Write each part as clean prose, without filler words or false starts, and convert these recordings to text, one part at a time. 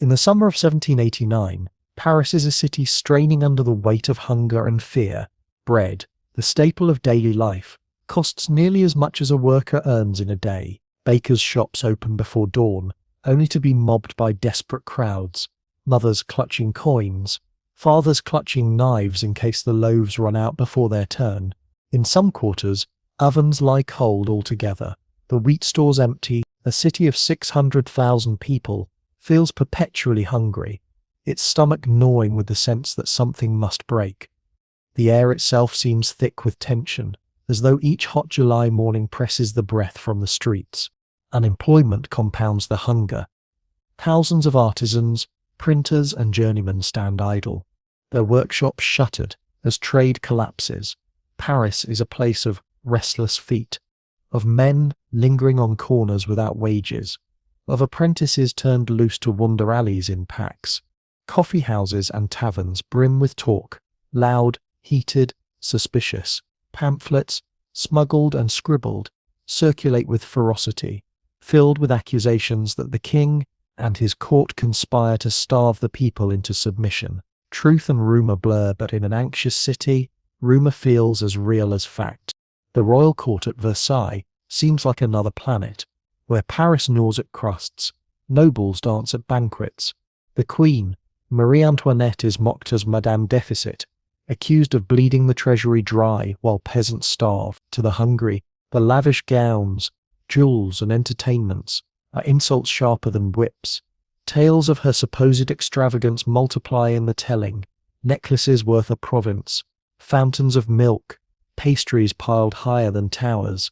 In the summer of 1789, Paris is a city straining under the weight of hunger and fear. Bread, the staple of daily life, costs nearly as much as a worker earns in a day. Bakers' shops open before dawn, only to be mobbed by desperate crowds, mothers clutching coins, fathers clutching knives in case the loaves run out before their turn. In some quarters, ovens lie cold altogether. The wheat stores empty. A city of 600,000 people feels perpetually hungry, its stomach gnawing with the sense that something must break. The air itself seems thick with tension, as though each hot July morning presses the breath from the streets. Unemployment compounds the hunger. Thousands of artisans, printers and journeymen stand idle, their workshops shuttered as trade collapses. Paris is a place of restless feet, of men lingering on corners without wages, of apprentices turned loose to wander alleys in packs. Coffee houses and taverns brim with talk, loud, heated, suspicious. Pamphlets, smuggled and scribbled, circulate with ferocity, filled with accusations that the king and his court conspire to starve the people into submission. Truth and rumour blur, but in an anxious city, rumour feels as real as fact. The royal court at Versailles seems like another planet, where Paris gnaws at crusts, nobles dance at banquets. The Queen, Marie Antoinette, is mocked as Madame Deficit, accused of bleeding the treasury dry while peasants starve. To the hungry, the lavish gowns, jewels and entertainments are insults sharper than whips. Tales of her supposed extravagance multiply in the telling. Necklaces worth a province, fountains of milk, pastries piled higher than towers.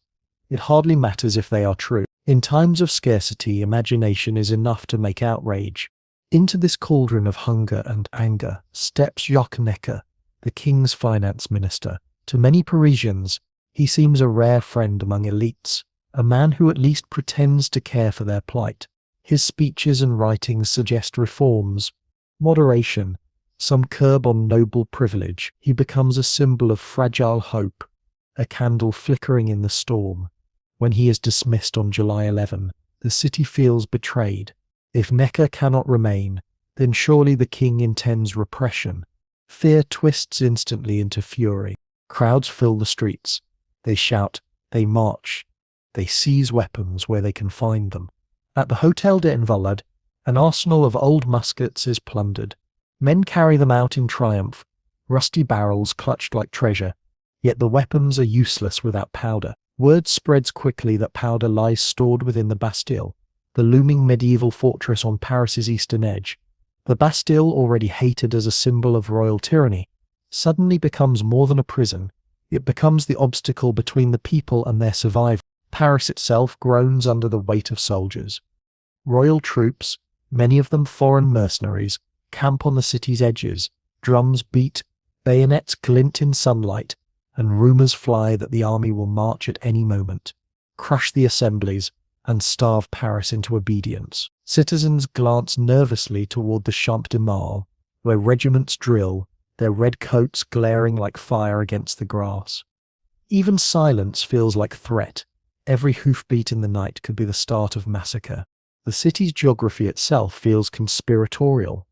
It hardly matters if they are true. In times of scarcity, imagination is enough to make outrage. Into this cauldron of hunger and anger steps Jacques Necker, the king's finance minister. To many Parisians, he seems a rare friend among elites, a man who at least pretends to care for their plight. His speeches and writings suggest reforms, moderation, some curb on noble privilege. He becomes a symbol of fragile hope, a candle flickering in the storm. When he is dismissed on July 11, the city feels betrayed. If Necker cannot remain, then surely the king intends repression. Fear twists instantly into fury. Crowds fill the streets. They shout, they march, they seize weapons where they can find them. At the Hôtel des Invalides, an arsenal of old muskets is plundered. Men carry them out in triumph, rusty barrels clutched like treasure, yet the weapons are useless without powder. Word spreads quickly that powder lies stored within the Bastille, the looming medieval fortress on Paris's eastern edge. The Bastille, already hated as a symbol of royal tyranny, suddenly becomes more than a prison. It becomes the obstacle between the people and their survival. Paris itself groans under the weight of soldiers. Royal troops, many of them foreign mercenaries, camp on the city's edges. Drums beat, bayonets glint in sunlight, and rumours fly that the army will march at any moment, crush the assemblies, and starve Paris into obedience. Citizens glance nervously toward the Champ de Mars, where regiments drill, their red coats glaring like fire against the grass. Even silence feels like threat. Every hoofbeat in the night could be the start of massacre. The city's geography itself feels conspiratorial.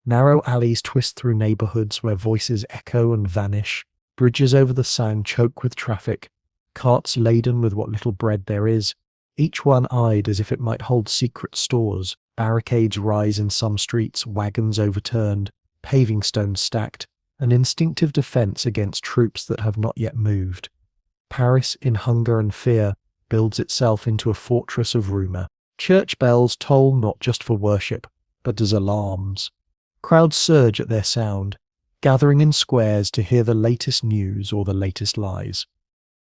Narrow alleys twist through neighborhoods where voices echo and vanish. Bridges over the Seine choke with traffic, carts laden with what little bread there is, each one eyed as if it might hold secret stores. Barricades rise in some streets, wagons overturned, paving stones stacked, an instinctive defense against troops that have not yet moved. Paris, in hunger and fear, builds itself into a fortress of rumor. Church bells toll not just for worship, but as alarms. Crowds surge at their sound, gathering in squares to hear the latest news or the latest lies.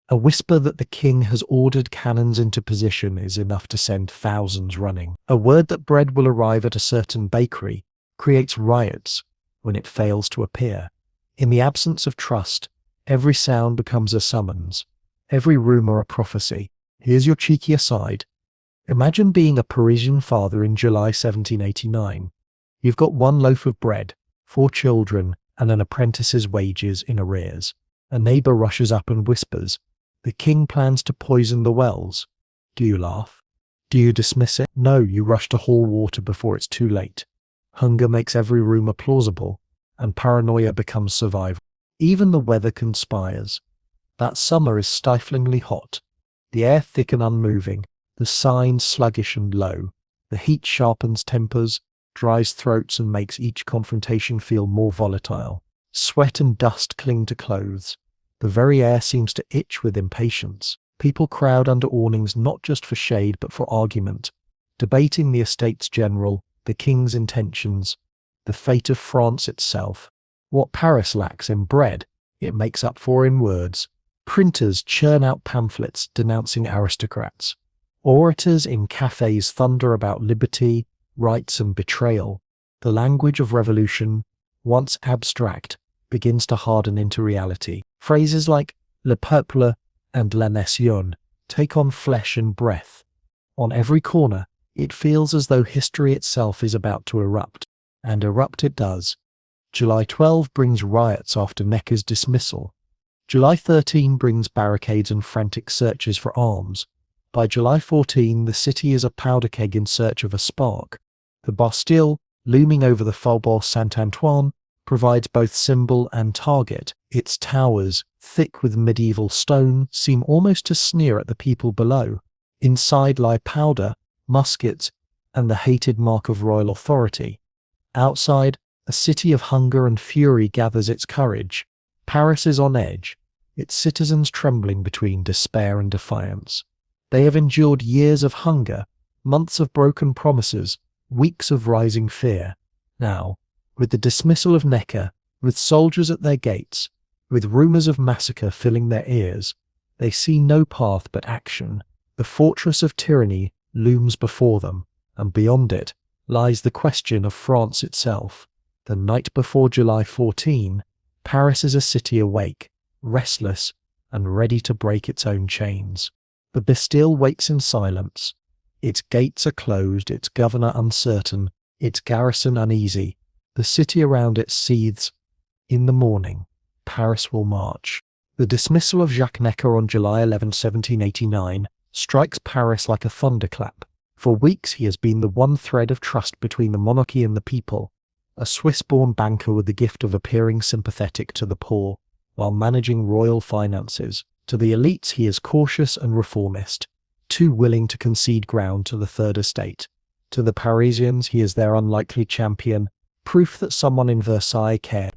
A whisper that the king has ordered cannons into position is enough to send thousands running. A word that bread will arrive at a certain bakery creates riots when it fails to appear. In the absence of trust, every sound becomes a summons, every rumor a prophecy. Here's your cheeky aside. Imagine being a Parisian father in July 1789. You've got one loaf of bread, 4 children, and an apprentice's wages in arrears. A neighbor rushes up and whispers, "The king plans to poison the wells." Do you laugh? Do you dismiss it? No, you rush to haul water before it's too late. Hunger makes every rumor plausible, and paranoia becomes survival. Even the weather conspires. That summer is stiflingly hot, the air thick and unmoving, the signs sluggish and low. The heat sharpens tempers, dries throats, and makes each confrontation feel more volatile. Sweat and dust cling to clothes. The very air seems to itch with impatience. People crowd under awnings not just for shade but for argument, debating the Estates General, the king's intentions, the fate of France itself. What Paris lacks in bread, it makes up for in words. Printers churn out pamphlets denouncing aristocrats. Orators in cafes thunder about liberty, rights, and betrayal. The language of revolution, once abstract, begins to harden into reality. Phrases like le peuple and la nation take on flesh and breath. On every corner, it feels as though history itself is about to erupt. And erupt it does. July 12 brings riots after Necker's dismissal. July 13 brings barricades and frantic searches for arms. By July 14, the city is a powder keg in search of a spark. The Bastille, looming over the Faubourg Saint-Antoine, provides both symbol and target. Its towers, thick with medieval stone, seem almost to sneer at the people below. Inside lie powder, muskets, and the hated mark of royal authority. Outside, a city of hunger and fury gathers its courage. Paris is on edge, its citizens trembling between despair and defiance. They have endured years of hunger, months of broken promises, weeks of rising fear. Now, with the dismissal of Necker, with soldiers at their gates, with rumors of massacre filling their ears, they see no path but action. The fortress of tyranny looms before them, and beyond it lies the question of France itself. The night before July 14, Paris is a city awake, restless, and ready to break its own chains. The Bastille waits in silence. Its gates are closed, its governor uncertain, its garrison uneasy. The city around it seethes. In the morning, Paris will march. The dismissal of Jacques Necker on July 11, 1789, strikes Paris like a thunderclap. For weeks he has been the one thread of trust between the monarchy and the people, a Swiss-born banker with the gift of appearing sympathetic to the poor, while managing royal finances. To the elites he is cautious and reformist, too willing to concede ground to the Third Estate. To the Parisians he is their unlikely champion, proof that someone in Versailles cared.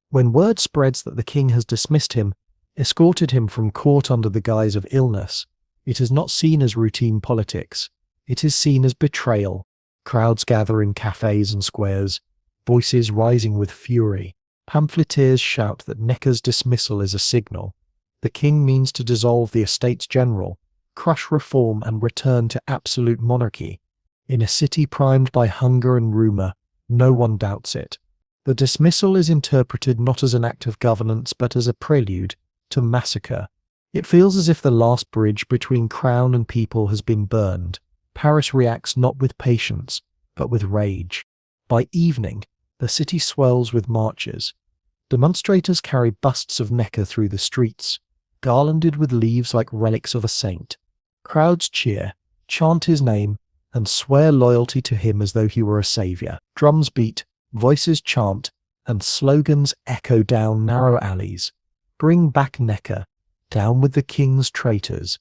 When word spreads that the king has dismissed him, escorted him from court under the guise of illness, it is not seen as routine politics. It is seen as betrayal. Crowds gather in cafes and squares, voices rising with fury. Pamphleteers shout that Necker's dismissal is a signal. The king means to dissolve the Estates General, crush reform, and return to absolute monarchy. In a city primed by hunger and rumour, no one doubts it. The dismissal is interpreted not as an act of governance but as a prelude to massacre. It feels as if the last bridge between crown and people has been burned. Paris reacts not with patience, but with rage. By evening, the city swells with marches. Demonstrators carry busts of Necker through the streets, garlanded with leaves like relics of a saint. Crowds cheer, chant his name, and swear loyalty to him as though he were a saviour. Drums beat, voices chant, and slogans echo down narrow alleys. Bring back Necker, down with the king's traitors.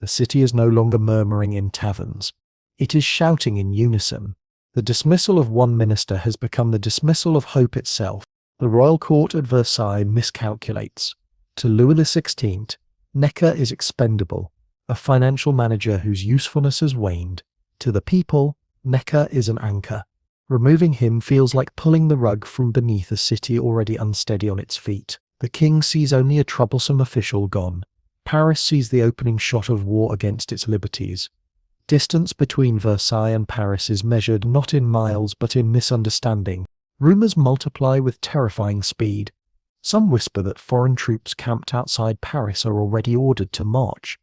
The city is no longer murmuring in taverns. It is shouting in unison. The dismissal of one minister has become the dismissal of hope itself. The royal court at Versailles miscalculates. To Louis XVI, Necker is expendable, a financial manager whose usefulness has waned. To the people, Necker is an anchor. Removing him feels like pulling the rug from beneath a city already unsteady on its feet. The king sees only a troublesome official gone. Paris sees the opening shot of war against its liberties. Distance between Versailles and Paris is measured not in miles but in misunderstanding. Rumours multiply with terrifying speed. Some whisper that foreign troops camped outside Paris are already ordered to march.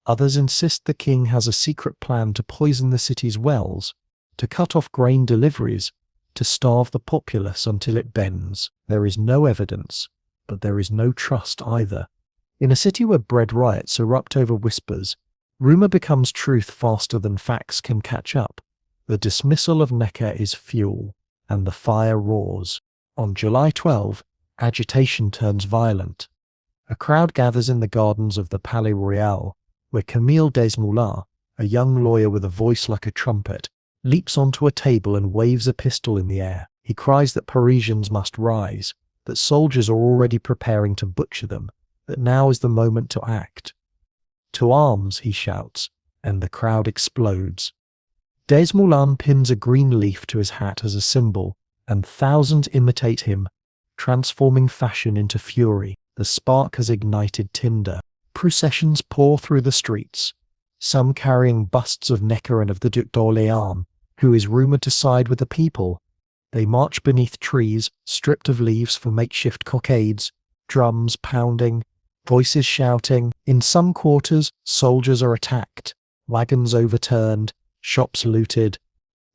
Others insist the king has a secret plan to poison the city's wells, to cut off grain deliveries, to starve the populace until it bends. There is no evidence, but there is no trust either. In a city where bread riots erupt over whispers, rumour becomes truth faster than facts can catch up. The dismissal of Necker is fuel, and the fire roars. On July 12, agitation turns violent. A crowd gathers in the gardens of the Palais Royal, where Camille Desmoulins, a young lawyer with a voice like a trumpet, leaps onto a table and waves a pistol in the air. He cries that Parisians must rise, that soldiers are already preparing to butcher them, that now is the moment to act. "To arms," he shouts, and the crowd explodes. Desmoulins pins a green leaf to his hat as a symbol, and thousands imitate him, transforming fashion into fury. The spark has ignited tinder. Processions pour through the streets, some carrying busts of Necker and of the Duc d'Orléans, who is rumoured to side with the people. They march beneath trees, stripped of leaves for makeshift cockades, drums pounding, voices shouting. In some quarters, soldiers are attacked, wagons overturned, shops looted.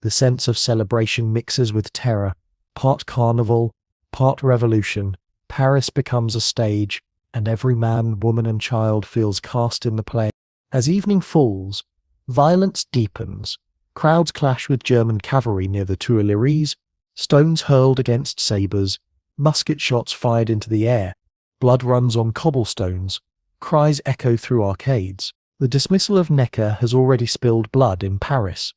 The sense of celebration mixes with terror. Part carnival, part revolution. Paris becomes a stage, and every man, woman and child feels cast in the play. As evening falls, violence deepens. Crowds clash with German cavalry near the Tuileries, stones hurled against sabres, musket shots fired into the air, blood runs on cobblestones, cries echo through arcades. The dismissal of Necker has already spilled blood in Paris,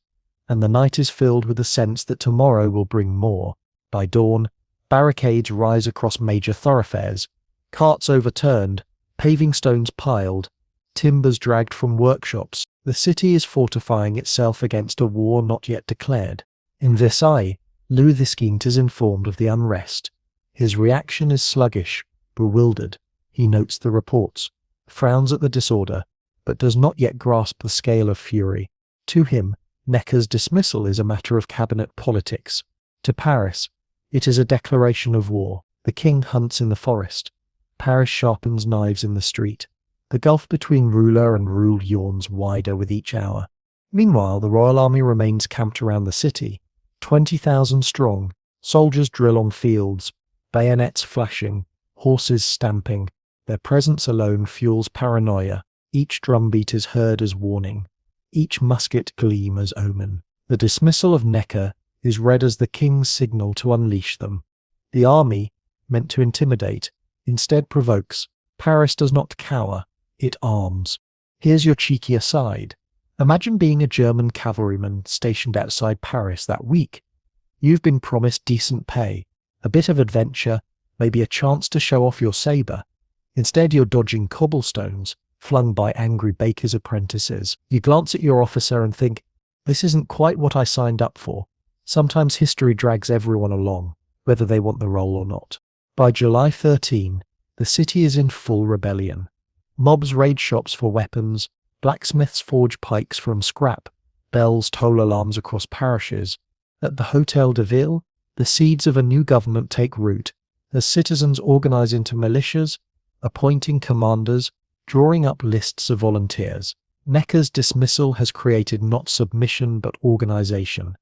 and the night is filled with the sense that tomorrow will bring more. By dawn, barricades rise across major thoroughfares, carts overturned, paving stones piled, timbers dragged from workshops. The city is fortifying itself against a war not yet declared. In Versailles, Louis XV is informed of the unrest. His reaction is sluggish, bewildered. He notes the reports, frowns at the disorder, but does not yet grasp the scale of fury. To him, Necker's dismissal is a matter of cabinet politics. To Paris, it is a declaration of war. The king hunts in the forest. Paris sharpens knives in the street. The gulf between ruler and ruled yawns wider with each hour. Meanwhile, the royal army remains camped around the city, 20,000 strong. Soldiers drill on fields, bayonets flashing, horses stamping. Their presence alone fuels paranoia. Each drumbeat is heard as warning, each musket gleam as omen. The dismissal of Necker is read as the king's signal to unleash them. The army, meant to intimidate, instead provokes. Paris does not cower, it arms. Here's your cheeky aside. Imagine being a German cavalryman stationed outside Paris that week. You've been promised decent pay, a bit of adventure, maybe a chance to show off your sabre. Instead, you're dodging cobblestones, flung by angry baker's apprentices. You glance at your officer and think, this isn't quite what I signed up for. Sometimes history drags everyone along, whether they want the role or not. By July 13, the city is in full rebellion. Mobs raid shops for weapons, blacksmiths forge pikes from scrap, bells toll alarms across parishes. At the Hôtel de Ville, the seeds of a new government take root, as citizens organize into militias, appointing commanders, drawing up lists of volunteers. Necker's dismissal has created not submission but organization.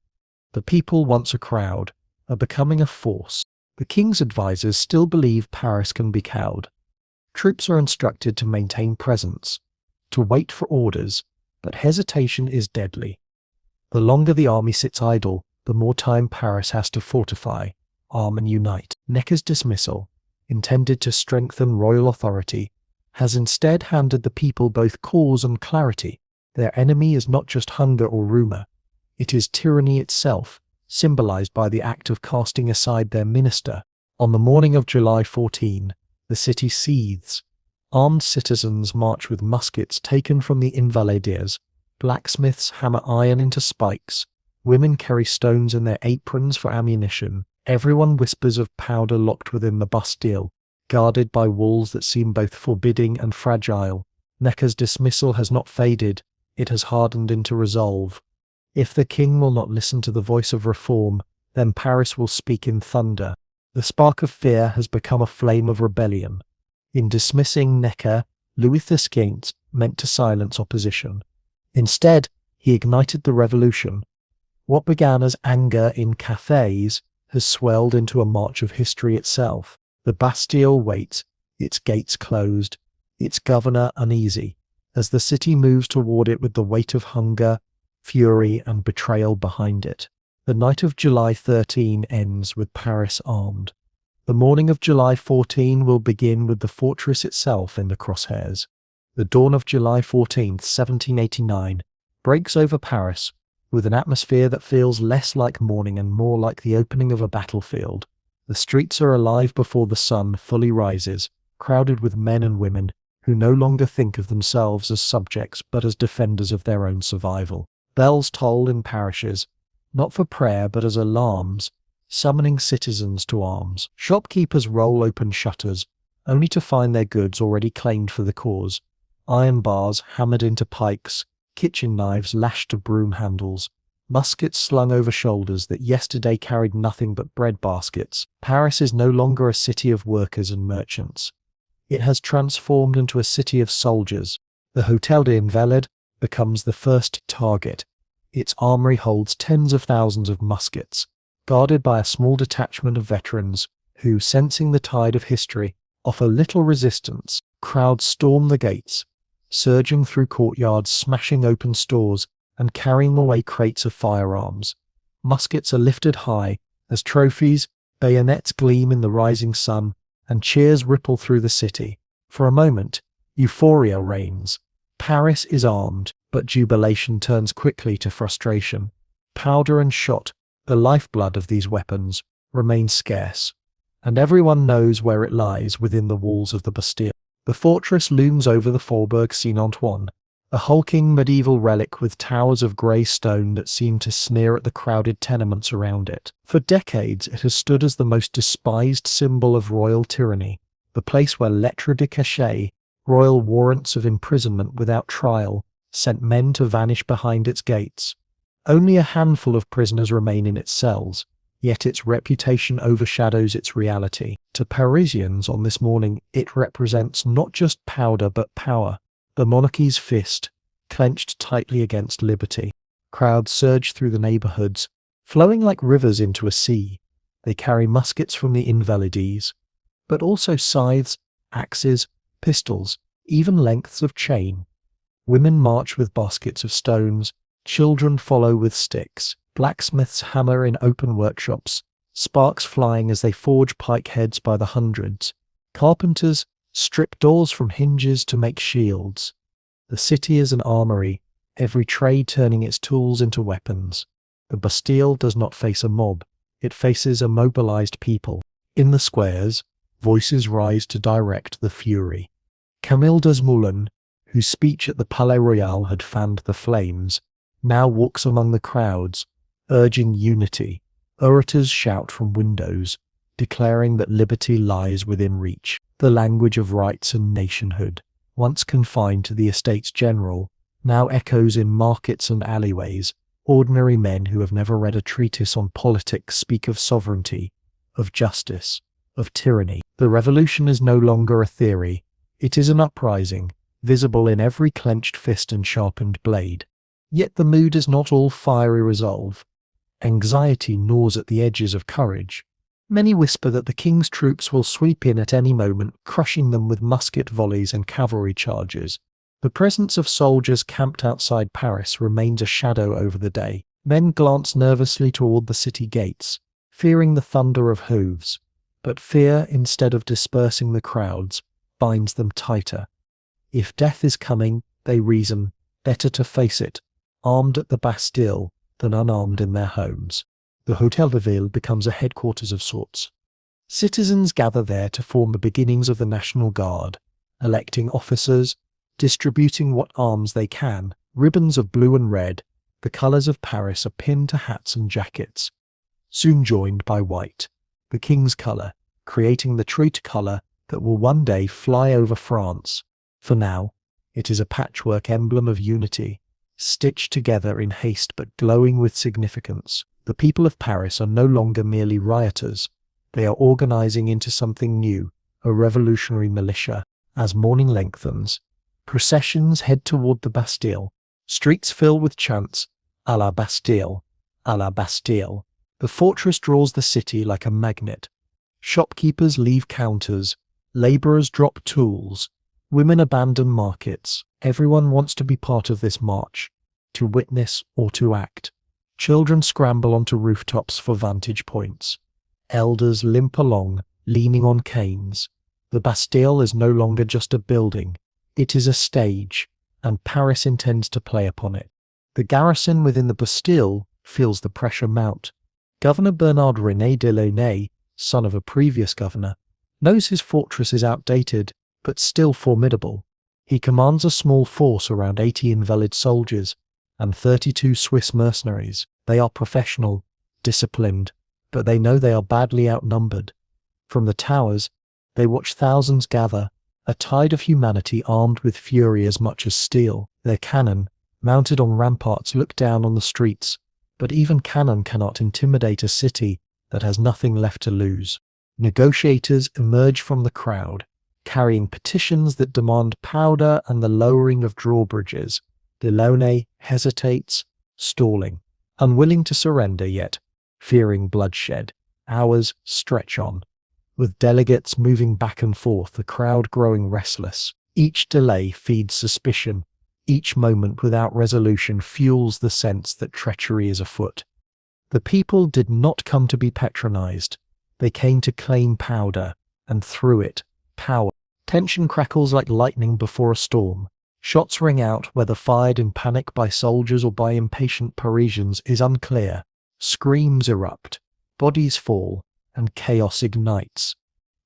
The people, once a crowd, are becoming a force. The king's advisors still believe Paris can be cowed. Troops are instructed to maintain presence, to wait for orders, but hesitation is deadly. The longer the army sits idle, the more time Paris has to fortify, arm and unite. Necker's dismissal, intended to strengthen royal authority, has instead handed the people both cause and clarity. Their enemy is not just hunger or rumour, it is tyranny itself, symbolized by the act of casting aside their minister. On the morning of July 14, the city seethes. Armed citizens march with muskets taken from the Invalides. Blacksmiths hammer iron into spikes. Women carry stones in their aprons for ammunition. Everyone whispers of powder locked within the Bastille, guarded by walls that seem both forbidding and fragile. Necker's dismissal has not faded, it has hardened into resolve. If the king will not listen to the voice of reform, then Paris will speak in thunder. The spark of fear has become a flame of rebellion. In dismissing Necker, Louis XV meant to silence opposition. Instead, he ignited the revolution. What began as anger in cafes has swelled into a march of history itself. The Bastille waits, its gates closed, its governor uneasy, as the city moves toward it with the weight of hunger, fury, and betrayal behind it. The night of July 13 ends with Paris armed. The morning of July 14 will begin with the fortress itself in the crosshairs. The dawn of July 14th, 1789, breaks over Paris with an atmosphere that feels less like morning and more like the opening of a battlefield. The streets are alive before the sun fully rises, crowded with men and women who no longer think of themselves as subjects but as defenders of their own survival. Bells toll in parishes, not for prayer but as alarms, summoning citizens to arms. Shopkeepers roll open shutters, only to find their goods already claimed for the cause. Iron bars hammered into pikes, kitchen knives lashed to broom handles, muskets slung over shoulders that yesterday carried nothing but bread baskets. Paris is no longer a city of workers and merchants. It has transformed into a city of soldiers. The Hôtel des Invalides becomes the first target. Its armory holds tens of thousands of muskets, guarded by a small detachment of veterans who, sensing the tide of history, offer little resistance. Crowds storm the gates, surging through courtyards, smashing open stores, and carrying away crates of firearms. Muskets are lifted high as trophies, bayonets gleam in the rising sun, and cheers ripple through the city. For a moment, euphoria reigns. Paris is armed, but jubilation turns quickly to frustration. Powder and shot, the lifeblood of these weapons, remain scarce, and everyone knows where it lies within the walls of the Bastille. The fortress looms over the Faubourg Saint-Antoine, a hulking medieval relic with towers of grey stone that seem to sneer at the crowded tenements around it. For decades it has stood as the most despised symbol of royal tyranny, the place where lettres de cachet, royal warrants of imprisonment without trial, sent men to vanish behind its gates. Only a handful of prisoners remain in its cells, yet its reputation overshadows its reality. To Parisians on this morning, it represents not just powder but power, the monarchy's fist, clenched tightly against liberty. Crowds surge through the neighbourhoods, flowing like rivers into a sea. They carry muskets from the Invalides, but also scythes, axes, pistols, even lengths of chain. Women march with baskets of stones, children follow with sticks. Blacksmiths hammer in open workshops, sparks flying as they forge pike heads by the hundreds. Carpenters strip doors from hinges to make shields. The city is an armory, every trade turning its tools into weapons. The Bastille does not face a mob, it faces a mobilized people. In the squares, voices rise to direct the fury. Camille Desmoulins, whose speech at the Palais Royal had fanned the flames, now walks among the crowds, urging unity. Orators shout from windows, declaring that liberty lies within reach. The language of rights and nationhood, once confined to the Estates General, now echoes in markets and alleyways. Ordinary men who have never read a treatise on politics speak of sovereignty, of justice, of tyranny. The revolution is no longer a theory, it is an uprising, visible in every clenched fist and sharpened blade. Yet the mood is not all fiery resolve. Anxiety gnaws at the edges of courage. Many whisper that the king's troops will sweep in at any moment, crushing them with musket volleys and cavalry charges. The presence of soldiers camped outside Paris remains a shadow over the day. Men glance nervously toward the city gates, fearing the thunder of hooves. But fear, instead of dispersing the crowds, binds them tighter. If death is coming, they reason, better to face it, armed at the Bastille than unarmed in their homes. The Hôtel de Ville becomes a headquarters of sorts. Citizens gather there to form the beginnings of the National Guard, electing officers, distributing what arms they can. Ribbons of blue and red, the colours of Paris, are pinned to hats and jackets, soon joined by white, the king's colour, creating the tricolour that will one day fly over France. For now, it is a patchwork emblem of unity, stitched together in haste but glowing with significance. The people of Paris are no longer merely rioters. They are organizing into something new, a revolutionary militia. As morning lengthens, processions head toward the Bastille. Streets fill with chants, à la Bastille, à la Bastille. The fortress draws the city like a magnet. Shopkeepers leave counters, laborers drop tools, women abandon markets. Everyone wants to be part of this march, to witness or to act. Children scramble onto rooftops for vantage points. Elders limp along, leaning on canes. The Bastille is no longer just a building. It is a stage, and Paris intends to play upon it. The garrison within the Bastille feels the pressure mount. Governor Bernard René de Launay, son of a previous governor, knows his fortress is outdated, but still formidable. He commands a small force around 80 invalid soldiers and 32 Swiss mercenaries. They are professional, disciplined, but they know they are badly outnumbered. From the towers, they watch thousands gather, a tide of humanity armed with fury as much as steel. Their cannon, mounted on ramparts, look down on the streets, but even cannon cannot intimidate a city that has nothing left to lose. Negotiators emerge from the crowd, carrying petitions that demand powder and the lowering of drawbridges. Delaunay hesitates, stalling, unwilling to surrender yet, fearing bloodshed. Hours stretch on, with delegates moving back and forth, the crowd growing restless. Each delay feeds suspicion. Each moment without resolution fuels the sense that treachery is afoot. The people did not come to be patronized. They came to claim powder, and through it, power. Tension crackles like lightning before a storm. Shots ring out, whether fired in panic by soldiers or by impatient Parisians is unclear. Screams erupt, bodies fall, and chaos ignites.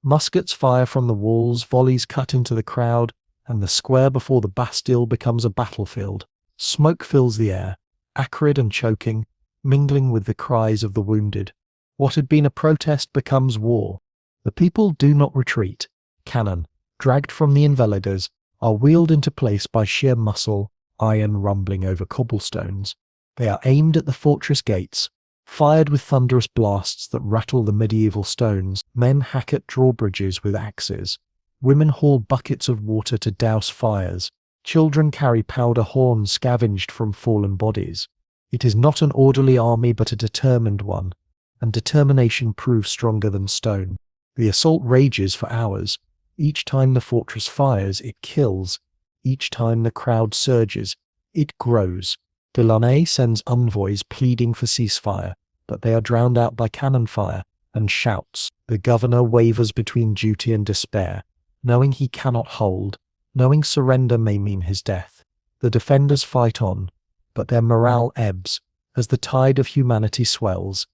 Muskets fire from the walls, volleys cut into the crowd, and the square before the Bastille becomes a battlefield. Smoke fills the air, acrid and choking, mingling with the cries of the wounded. What had been a protest becomes war. The people do not retreat. Cannon, dragged from the Invalides, are wheeled into place by sheer muscle, iron rumbling over cobblestones. They are aimed at the fortress gates, fired with thunderous blasts that rattle the medieval stones. Men hack at drawbridges with axes. Women haul buckets of water to douse fires. Children carry powder horns scavenged from fallen bodies. It is not an orderly army but a determined one, and determination proves stronger than stone. The assault rages for hours. Each time the fortress fires, it kills. Each time the crowd surges, it grows. Delaunay sends envoys pleading for ceasefire, but they are drowned out by cannon fire and shouts. The governor wavers between duty and despair, knowing he cannot hold, knowing surrender may mean his death. The defenders fight on, but their morale ebbs as the tide of humanity swells.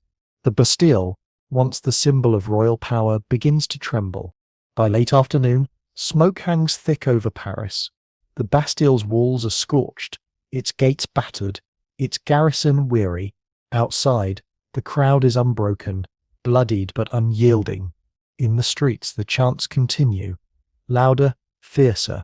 The Bastille, once the symbol of royal power, begins to tremble. By late afternoon, smoke hangs thick over Paris. The Bastille's walls are scorched, its gates battered, its garrison weary. Outside, the crowd is unbroken, bloodied but unyielding. In the streets, the chants continue, louder, fiercer.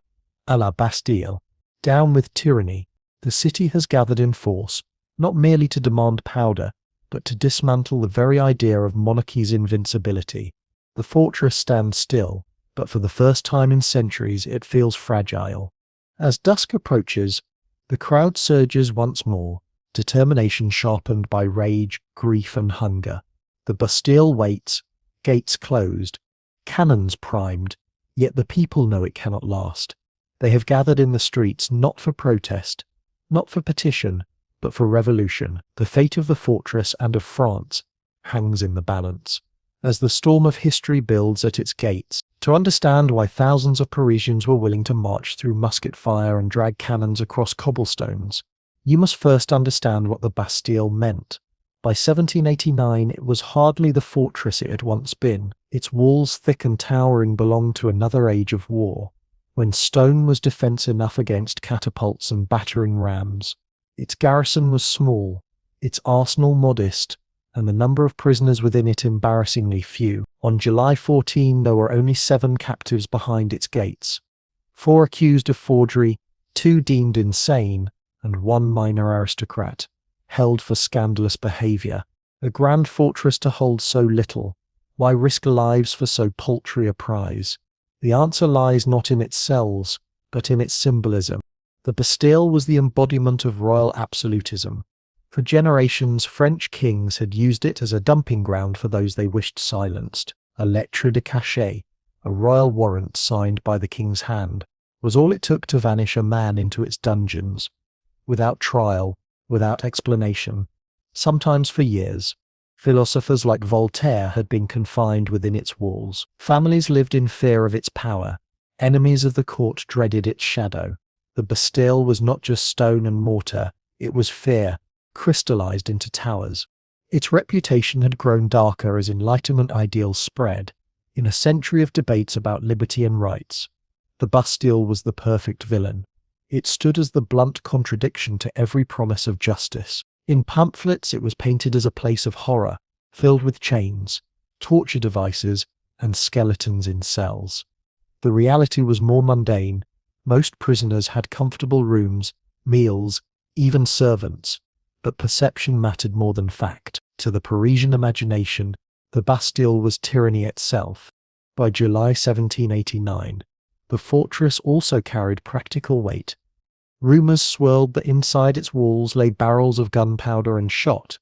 À la Bastille. Down with tyranny. The city has gathered in force, not merely to demand powder, but to dismantle the very idea of monarchy's invincibility. The fortress stands still, but for the first time in centuries it feels fragile. As dusk approaches, the crowd surges once more, determination sharpened by rage, grief and hunger. The Bastille waits, gates closed, cannons primed, yet the people know it cannot last. They have gathered in the streets not for protest, not for petition, but for revolution. The fate of the fortress and of France hangs in the balance. As the storm of history builds at its gates, to understand why thousands of Parisians were willing to march through musket fire and drag cannons across cobblestones, you must first understand what the Bastille meant. By 1789 it was hardly the fortress it had once been. Its walls thick and towering belonged to another age of war, when stone was defence enough against catapults and battering rams. Its garrison was small, its arsenal modest, and the number of prisoners within it embarrassingly few. On July 14 there were only 7 captives behind its gates, 4 accused of forgery, 2 deemed insane, and 1 minor aristocrat, held for scandalous behaviour. A grand fortress to hold so little, why risk lives for so paltry a prize? The answer lies not in its cells, but in its symbolism. The Bastille was the embodiment of royal absolutism. For generations, French kings had used it as a dumping ground for those they wished silenced. A lettre de cachet, a royal warrant signed by the king's hand, was all it took to vanish a man into its dungeons. Without trial, without explanation, sometimes for years. Philosophers like Voltaire had been confined within its walls. Families lived in fear of its power. Enemies of the court dreaded its shadow. The Bastille was not just stone and mortar, it was fear, crystallized into towers. Its reputation had grown darker as Enlightenment ideals spread. In a century of debates about liberty and rights, the Bastille was the perfect villain. It stood as the blunt contradiction to every promise of justice. In pamphlets, it was painted as a place of horror, filled with chains, torture devices, and skeletons in cells. The reality was more mundane. Most prisoners had comfortable rooms, meals, even servants, but perception mattered more than fact. To the Parisian imagination, the Bastille was tyranny itself. By July 1789, the fortress also carried practical weight. Rumours swirled that inside its walls lay barrels of gunpowder and shot,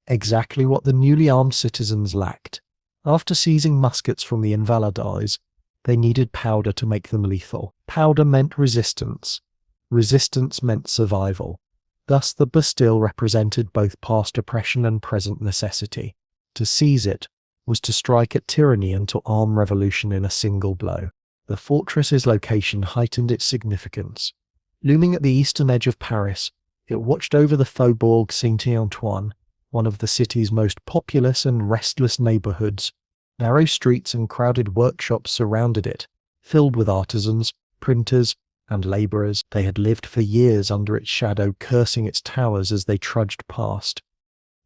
exactly what the newly armed citizens lacked. After seizing muskets from the Invalides, they needed powder to make them lethal. Powder meant resistance. Resistance meant survival. Thus the Bastille represented both past oppression and present necessity. To seize it was to strike at tyranny and to arm revolution in a single blow. The fortress's location heightened its significance. Looming at the eastern edge of Paris, it watched over the Faubourg Saint-Antoine, one of the city's most populous and restless neighborhoods. Narrow streets and crowded workshops surrounded it, filled with artisans, printers, and laborers. They had lived for years under its shadow, cursing its towers as they trudged past.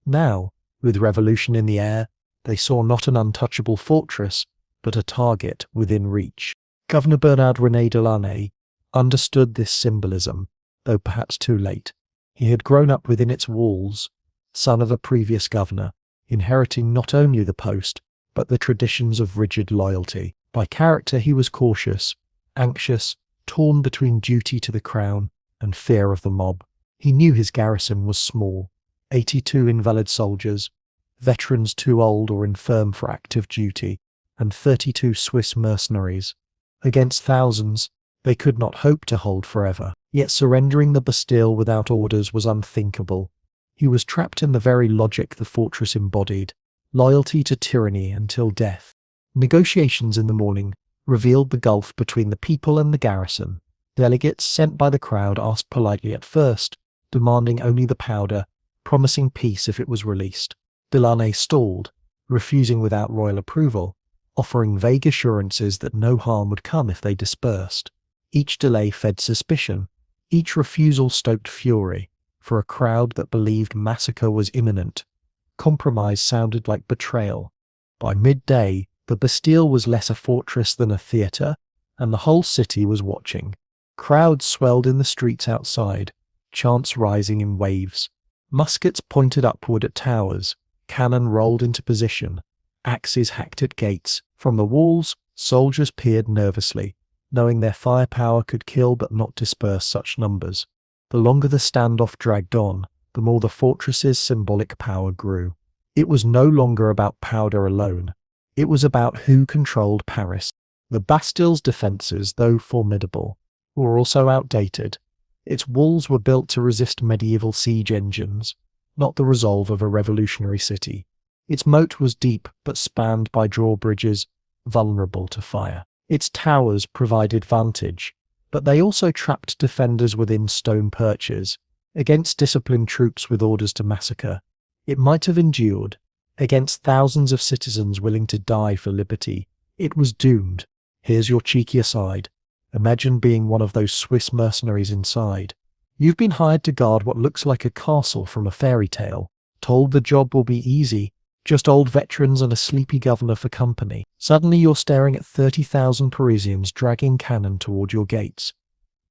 Now, with revolution in the air, they saw not an untouchable fortress, but a target within reach. Governor Bernard-René Delaunay understood this symbolism, though perhaps too late. He had grown up within its walls, son of a previous governor, inheriting not only the post, but the traditions of rigid loyalty. By character he was cautious, anxious, torn between duty to the crown and fear of the mob. He knew his garrison was small, 82 invalid soldiers, veterans too old or infirm for active duty, and 32 Swiss mercenaries. Against thousands, they could not hope to hold forever. Yet surrendering the Bastille without orders was unthinkable. He was trapped in the very logic the fortress embodied, loyalty to tyranny until death. Negotiations in the morning revealed the gulf between the people and the garrison. Delegates sent by the crowd asked politely at first, demanding only the powder, promising peace if it was released. Delaunay stalled, refusing without royal approval, offering vague assurances that no harm would come if they dispersed. Each delay fed suspicion. Each refusal stoked fury. For a crowd that believed massacre was imminent, compromise sounded like betrayal. By midday, the Bastille was less a fortress than a theatre, and the whole city was watching. Crowds swelled in the streets outside, chants rising in waves. Muskets pointed upward at towers, cannon rolled into position, axes hacked at gates. From the walls, soldiers peered nervously, knowing their firepower could kill but not disperse such numbers. The longer the standoff dragged on, the more the fortress's symbolic power grew. It was no longer about powder alone. It was about who controlled Paris. The Bastille's defences, though formidable, were also outdated. Its walls were built to resist medieval siege engines, not the resolve of a revolutionary city. Its moat was deep but spanned by drawbridges, vulnerable to fire. Its towers provided vantage, but they also trapped defenders within stone perches. Against disciplined troops with orders to massacre, it might have endured. Against thousands of citizens willing to die for liberty, it was doomed. Here's your cheeky aside. Imagine being one of those Swiss mercenaries inside. You've been hired to guard what looks like a castle from a fairy tale, told the job will be easy, just old veterans and a sleepy governor for company. Suddenly you're staring at 30,000 Parisians dragging cannon toward your gates.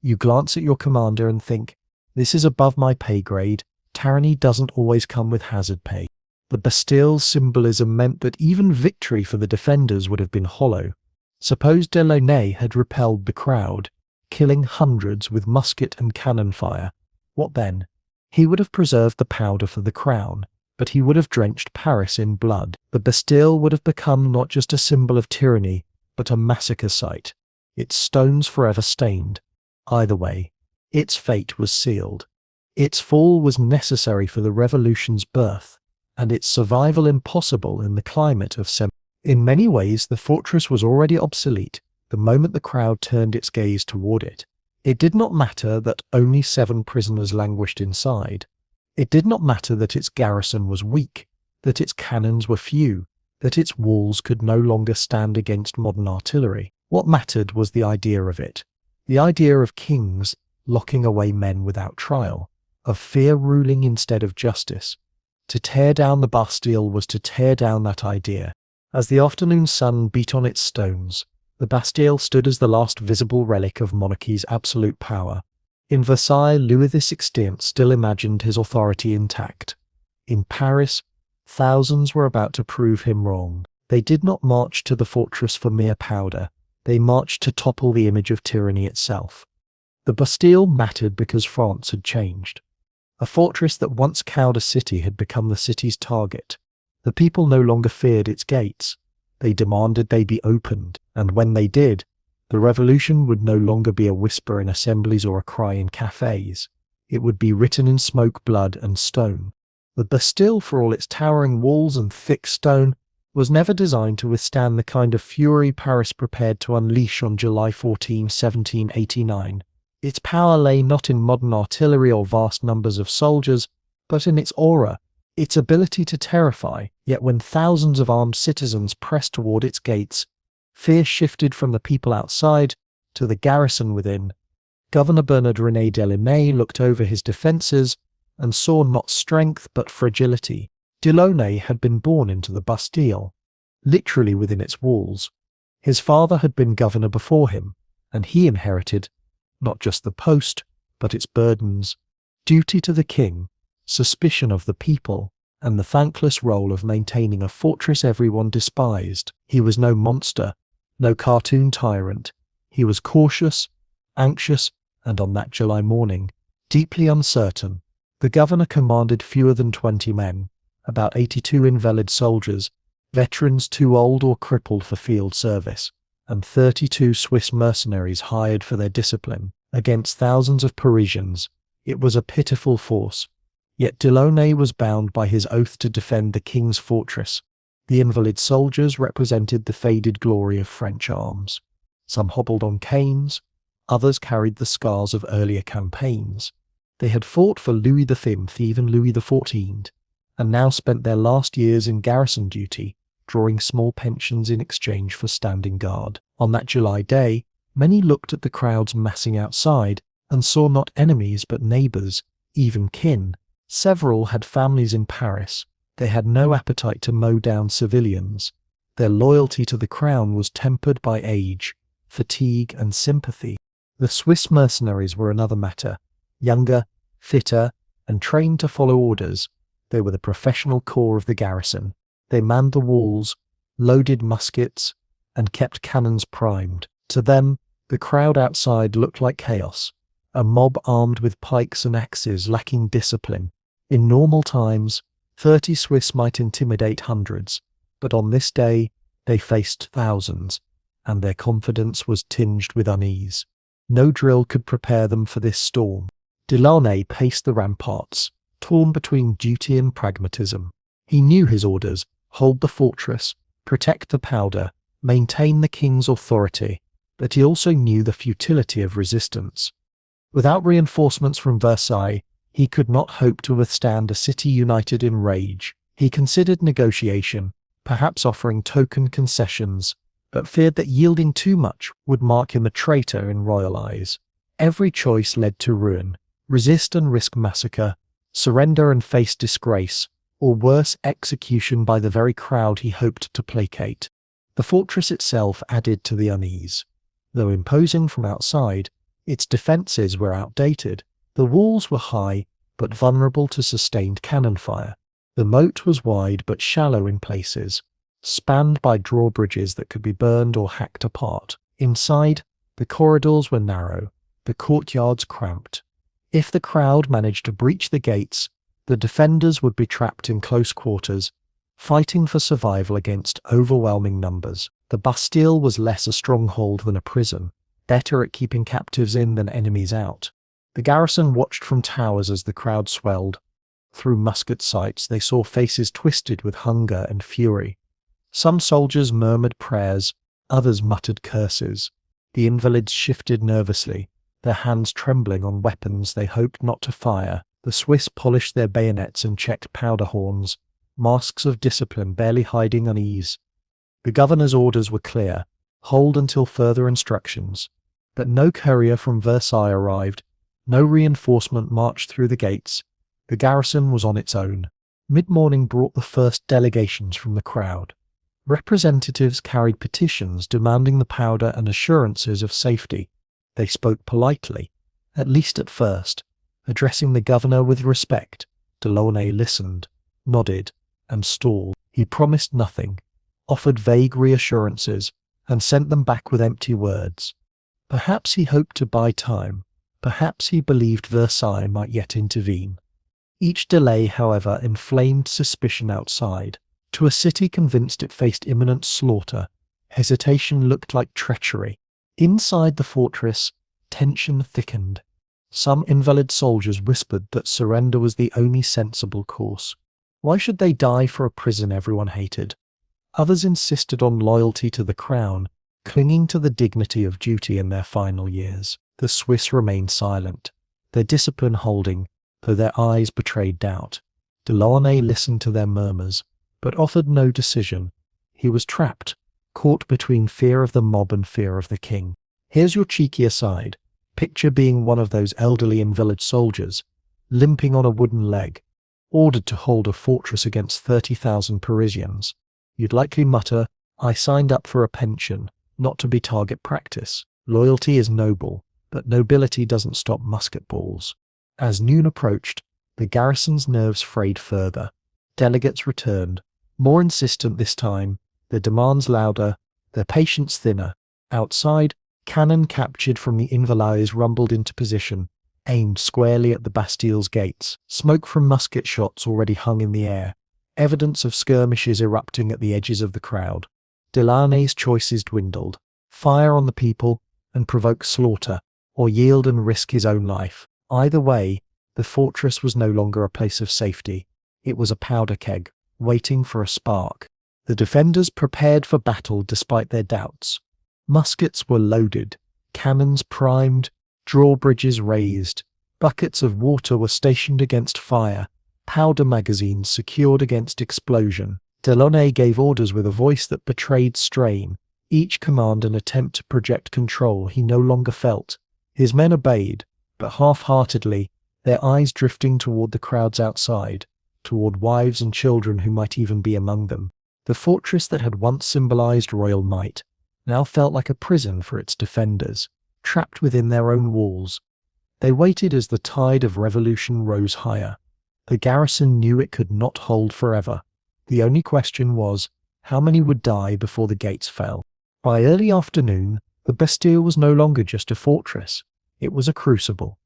You glance at your commander and think, this is above my pay grade. Tyranny doesn't always come with hazard pay. The Bastille's symbolism meant that even victory for the defenders would have been hollow. Suppose Delaunay had repelled the crowd, killing hundreds with musket and cannon fire. What then? He would have preserved the powder for the crown, but he would have drenched Paris in blood. The Bastille would have become not just a symbol of tyranny, but a massacre site, its stones forever stained. Either way, its fate was sealed. Its fall was necessary for the revolution's birth, and its survival impossible in the climate of In many ways, the fortress was already obsolete the moment the crowd turned its gaze toward it. It did not matter that only 7 prisoners languished inside. It did not matter that its garrison was weak, that its cannons were few, that its walls could no longer stand against modern artillery. What mattered was the idea of it. The idea of kings locking away men without trial, of fear ruling instead of justice. To tear down the Bastille was to tear down that idea. As the afternoon sun beat on its stones, the Bastille stood as the last visible relic of monarchy's absolute power. In Versailles, Louis XVI still imagined his authority intact. In Paris, thousands were about to prove him wrong. They did not march to the fortress for mere powder. They marched to topple the image of tyranny itself. The Bastille mattered because France had changed. A fortress that once cowed a city had become the city's target. The people no longer feared its gates. They demanded they be opened, and when they did, the revolution would no longer be a whisper in assemblies or a cry in cafes. It would be written in smoke, blood, and stone. The Bastille, for all its towering walls and thick stone, was never designed to withstand the kind of fury Paris prepared to unleash on July 14, 1789. Its power lay not in modern artillery or vast numbers of soldiers, but in its aura, its ability to terrify. Yet when thousands of armed citizens pressed toward its gates, fear shifted from the people outside to the garrison within. Governor Bernard René Delimay looked over his defences and saw not strength but fragility. Delaunay had been born into the Bastille, literally within its walls. His father had been governor before him, and he inherited not just the post, but its burdens, duty to the king, suspicion of the people, and the thankless role of maintaining a fortress everyone despised. He was no monster, no cartoon tyrant. He was cautious, anxious, and on that July morning, deeply uncertain. The governor commanded fewer than 20 men, about 82 invalid soldiers, veterans too old or crippled for field service, and 32 Swiss mercenaries hired for their discipline. Against thousands of Parisians, it was a pitiful force. Yet Delaunay was bound by his oath to defend the king's fortress. The invalid soldiers represented the faded glory of French arms. Some hobbled on canes, others carried the scars of earlier campaigns. They had fought for Louis V, even Louis XIV, and now spent their last years in garrison duty, drawing small pensions in exchange for standing guard. On that July day, many looked at the crowds massing outside and saw not enemies but neighbours, even kin. Several had families in Paris. They had no appetite to mow down civilians. Their loyalty to the crown was tempered by age, fatigue, and sympathy. The Swiss mercenaries were another matter. Younger, fitter, and trained to follow orders, they were the professional core of the garrison. They manned the walls, loaded muskets, and kept cannons primed. To them, the crowd outside looked like chaos, a mob armed with pikes and axes lacking discipline. In normal times, 30 Swiss might intimidate hundreds, but on this day they faced thousands, and their confidence was tinged with unease. No drill could prepare them for this storm. Delaunay paced the ramparts, torn between duty and pragmatism. He knew his orders: hold the fortress, protect the powder, maintain the king's authority, but he also knew the futility of resistance. Without reinforcements from Versailles, he could not hope to withstand a city united in rage. He considered negotiation, perhaps offering token concessions, but feared that yielding too much would mark him a traitor in royal eyes. Every choice led to ruin: resist and risk massacre, surrender and face disgrace, or worse, execution by the very crowd he hoped to placate. The fortress itself added to the unease. Though imposing from outside, its defences were outdated. The walls were high, but vulnerable to sustained cannon fire. The moat was wide but shallow in places, spanned by drawbridges that could be burned or hacked apart. Inside, the corridors were narrow, the courtyards cramped. If the crowd managed to breach the gates, the defenders would be trapped in close quarters, fighting for survival against overwhelming numbers. The Bastille was less a stronghold than a prison, better at keeping captives in than enemies out. The garrison watched from towers as the crowd swelled. Through musket sights they saw faces twisted with hunger and fury. Some soldiers murmured prayers, others muttered curses. The invalids shifted nervously, their hands trembling on weapons they hoped not to fire. The Swiss polished their bayonets and checked powder horns, masks of discipline barely hiding unease. The governor's orders were clear: hold until further instructions. But no courier from Versailles arrived, no reinforcement marched through the gates. The garrison was on its own. Mid-morning brought the first delegations from the crowd. Representatives carried petitions demanding the powder and assurances of safety. They spoke politely, at least at first, addressing the governor with respect. Delaunay listened, nodded, and stalled. He promised nothing, offered vague reassurances, and sent them back with empty words. Perhaps he hoped to buy time. Perhaps he believed Versailles might yet intervene. Each delay, however, inflamed suspicion outside. To a city convinced it faced imminent slaughter, hesitation looked like treachery. Inside the fortress, tension thickened. Some invalid soldiers whispered that surrender was the only sensible course. Why should they die for a prison everyone hated? Others insisted on loyalty to the crown, clinging to the dignity of duty in their final years. The Swiss remained silent, their discipline holding, though their eyes betrayed doubt. Delaunay listened to their murmurs, but offered no decision. He was trapped, caught between fear of the mob and fear of the king. Here's your cheeky aside. Picture being one of those elderly invalid soldiers, limping on a wooden leg, ordered to hold a fortress against 30,000 Parisians. You'd likely mutter, "I signed up for a pension, not to be target practice." Loyalty is noble, but nobility doesn't stop musket balls. As noon approached, the garrison's nerves frayed further. Delegates returned, more insistent this time, their demands louder, their patience thinner. Outside, cannon captured from the Invalides rumbled into position, aimed squarely at the Bastille's gates. Smoke from musket shots already hung in the air, evidence of skirmishes erupting at the edges of the crowd. Delaunay's choices dwindled: fire on the people and provoke slaughter, or yield and risk his own life. Either way, the fortress was no longer a place of safety. It was a powder keg, waiting for a spark. The defenders prepared for battle despite their doubts. Muskets were loaded, cannons primed, drawbridges raised, buckets of water were stationed against fire, powder magazines secured against explosion. Delaunay gave orders with a voice that betrayed strain, each command an attempt to project control he no longer felt. His men obeyed, but half-heartedly, their eyes drifting toward the crowds outside, toward wives and children who might even be among them. The fortress that had once symbolized royal might now felt like a prison for its defenders, trapped within their own walls. They waited as the tide of revolution rose higher. The garrison knew it could not hold forever. The only question was, how many would die before the gates fell? By early afternoon, the Bastille was no longer just a fortress. It was a crucible.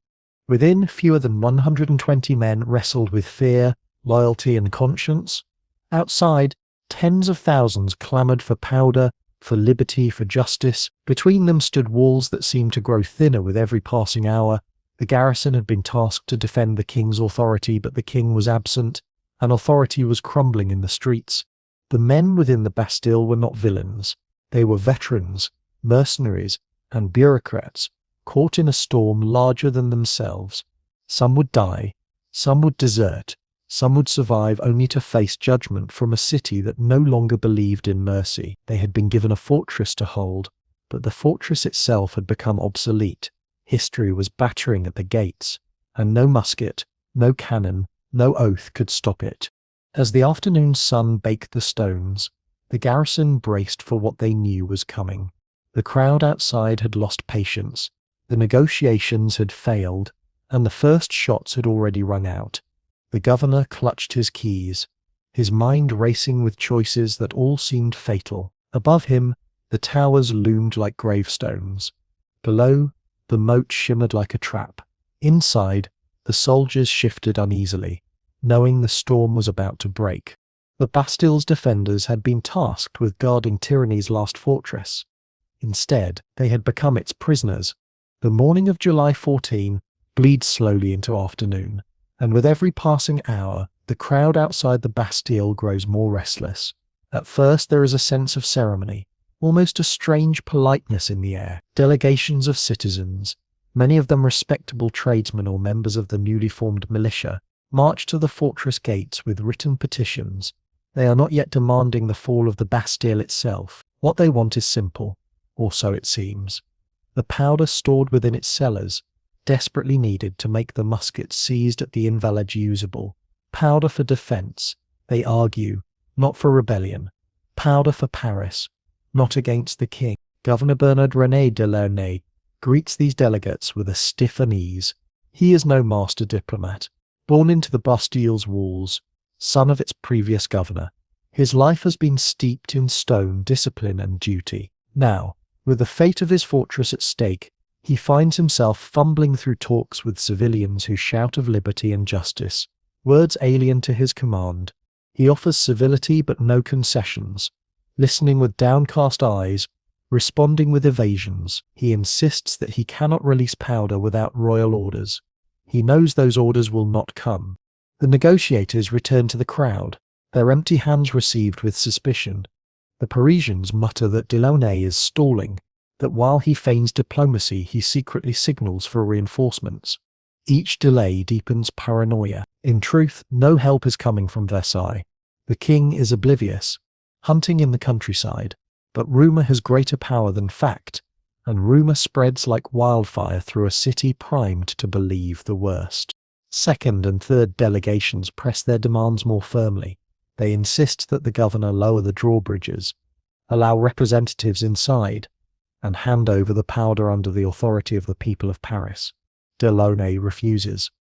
Within, fewer than 120 men wrestled with fear, loyalty, and conscience. Outside, tens of thousands clamoured for powder, for liberty, for justice. Between them stood walls that seemed to grow thinner with every passing hour. The garrison had been tasked to defend the king's authority, but the king was absent, and authority was crumbling in the streets. The men within the Bastille were not villains. They were veterans, mercenaries, and bureaucrats, caught in a storm larger than themselves. Some would die, some would desert, some would survive only to face judgment from a city that no longer believed in mercy. They had been given a fortress to hold, but the fortress itself had become obsolete. History was battering at the gates, and no musket, no cannon, no oath could stop it. As the afternoon sun baked the stones, the garrison braced for what they knew was coming. The crowd outside had lost patience, the negotiations had failed, and the first shots had already rung out. The governor clutched his keys, his mind racing with choices that all seemed fatal. Above him, the towers loomed like gravestones. Below, the moat shimmered like a trap. Inside, the soldiers shifted uneasily, knowing the storm was about to break. The Bastille's defenders had been tasked with guarding tyranny's last fortress. Instead, they had become its prisoners. The morning of July 14, bleeds slowly into afternoon, and with every passing hour, the crowd outside the Bastille grows more restless. At first there is a sense of ceremony, almost a strange politeness in the air. Delegations of citizens, many of them respectable tradesmen or members of the newly formed militia, march to the fortress gates with written petitions. They are not yet demanding the fall of the Bastille itself. What they want is simple, or so it seems. The powder stored within its cellars, desperately needed to make the muskets seized at the Invalides usable. Powder for defence, they argue, not for rebellion. Powder for Paris, not against the king. Governor Bernard René de Launay greets these delegates with a stiff unease. He is no master diplomat. Born into the Bastille's walls, son of its previous governor, his life has been steeped in stone discipline and duty. Now, with the fate of his fortress at stake, he finds himself fumbling through talks with civilians who shout of liberty and justice, words alien to his command. He offers civility but no concessions, listening with downcast eyes, responding with evasions. He insists that he cannot release powder without royal orders. He knows those orders will not come. The negotiators return to the crowd, their empty hands received with suspicion. The Parisians mutter that Delaunay is stalling, that while he feigns diplomacy he secretly signals for reinforcements. Each delay deepens paranoia. In truth, no help is coming from Versailles. The king is oblivious, hunting in the countryside, but rumour has greater power than fact, and rumour spreads like wildfire through a city primed to believe the worst. Second and third delegations press their demands more firmly. They insist that the governor lower the drawbridges, allow representatives inside, and hand over the powder under the authority of the people of Paris. Delaunay refuses.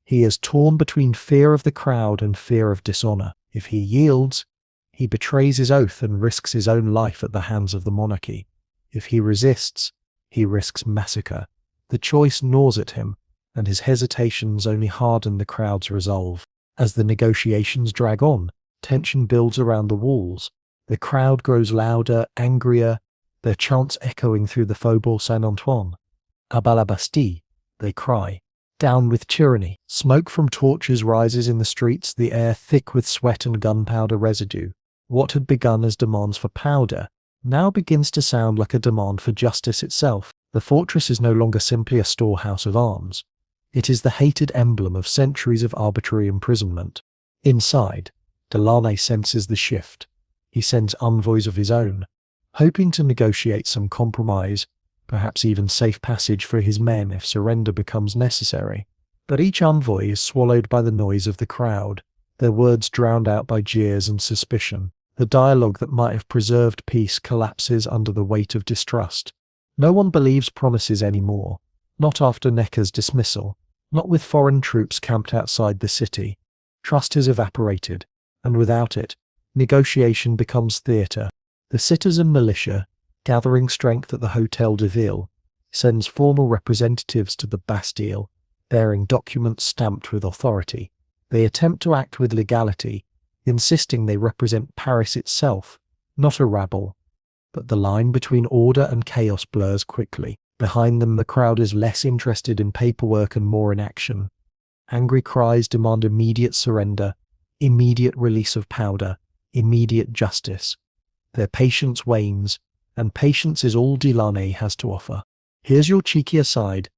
He is torn between fear of the crowd and fear of dishonour. If he yields, he betrays his oath and risks his own life at the hands of the monarchy. If he resists, he risks massacre. The choice gnaws at him, and his hesitations only harden the crowd's resolve. As the negotiations drag on, tension builds around the walls. The crowd grows louder, angrier, their chants echoing through the Faubourg Saint-Antoine. "À bas la Bastille," they cry. Down with tyranny. Smoke from torches rises in the streets, the air thick with sweat and gunpowder residue. What had begun as demands for powder now begins to sound like a demand for justice itself. The fortress is no longer simply a storehouse of arms. It is the hated emblem of centuries of arbitrary imprisonment. Inside, Delaunay senses the shift. He sends envoys of his own, hoping to negotiate some compromise, perhaps even safe passage for his men if surrender becomes necessary. But each envoy is swallowed by the noise of the crowd, their words drowned out by jeers and suspicion. The dialogue that might have preserved peace collapses under the weight of distrust. No one believes promises anymore, not after Necker's dismissal, not with foreign troops camped outside the city. Trust has evaporated, and without it, negotiation becomes theatre. The citizen militia, gathering strength at the Hôtel de Ville, sends formal representatives to the Bastille, bearing documents stamped with authority. They attempt to act with legality, insisting they represent Paris itself, not a rabble. But the line between order and chaos blurs quickly. Behind them, the crowd is less interested in paperwork and more in action. Angry cries demand immediate surrender, immediate release of powder, immediate justice. Their patience wanes, and patience is all Delaunay has to offer. Here's your cheeky aside.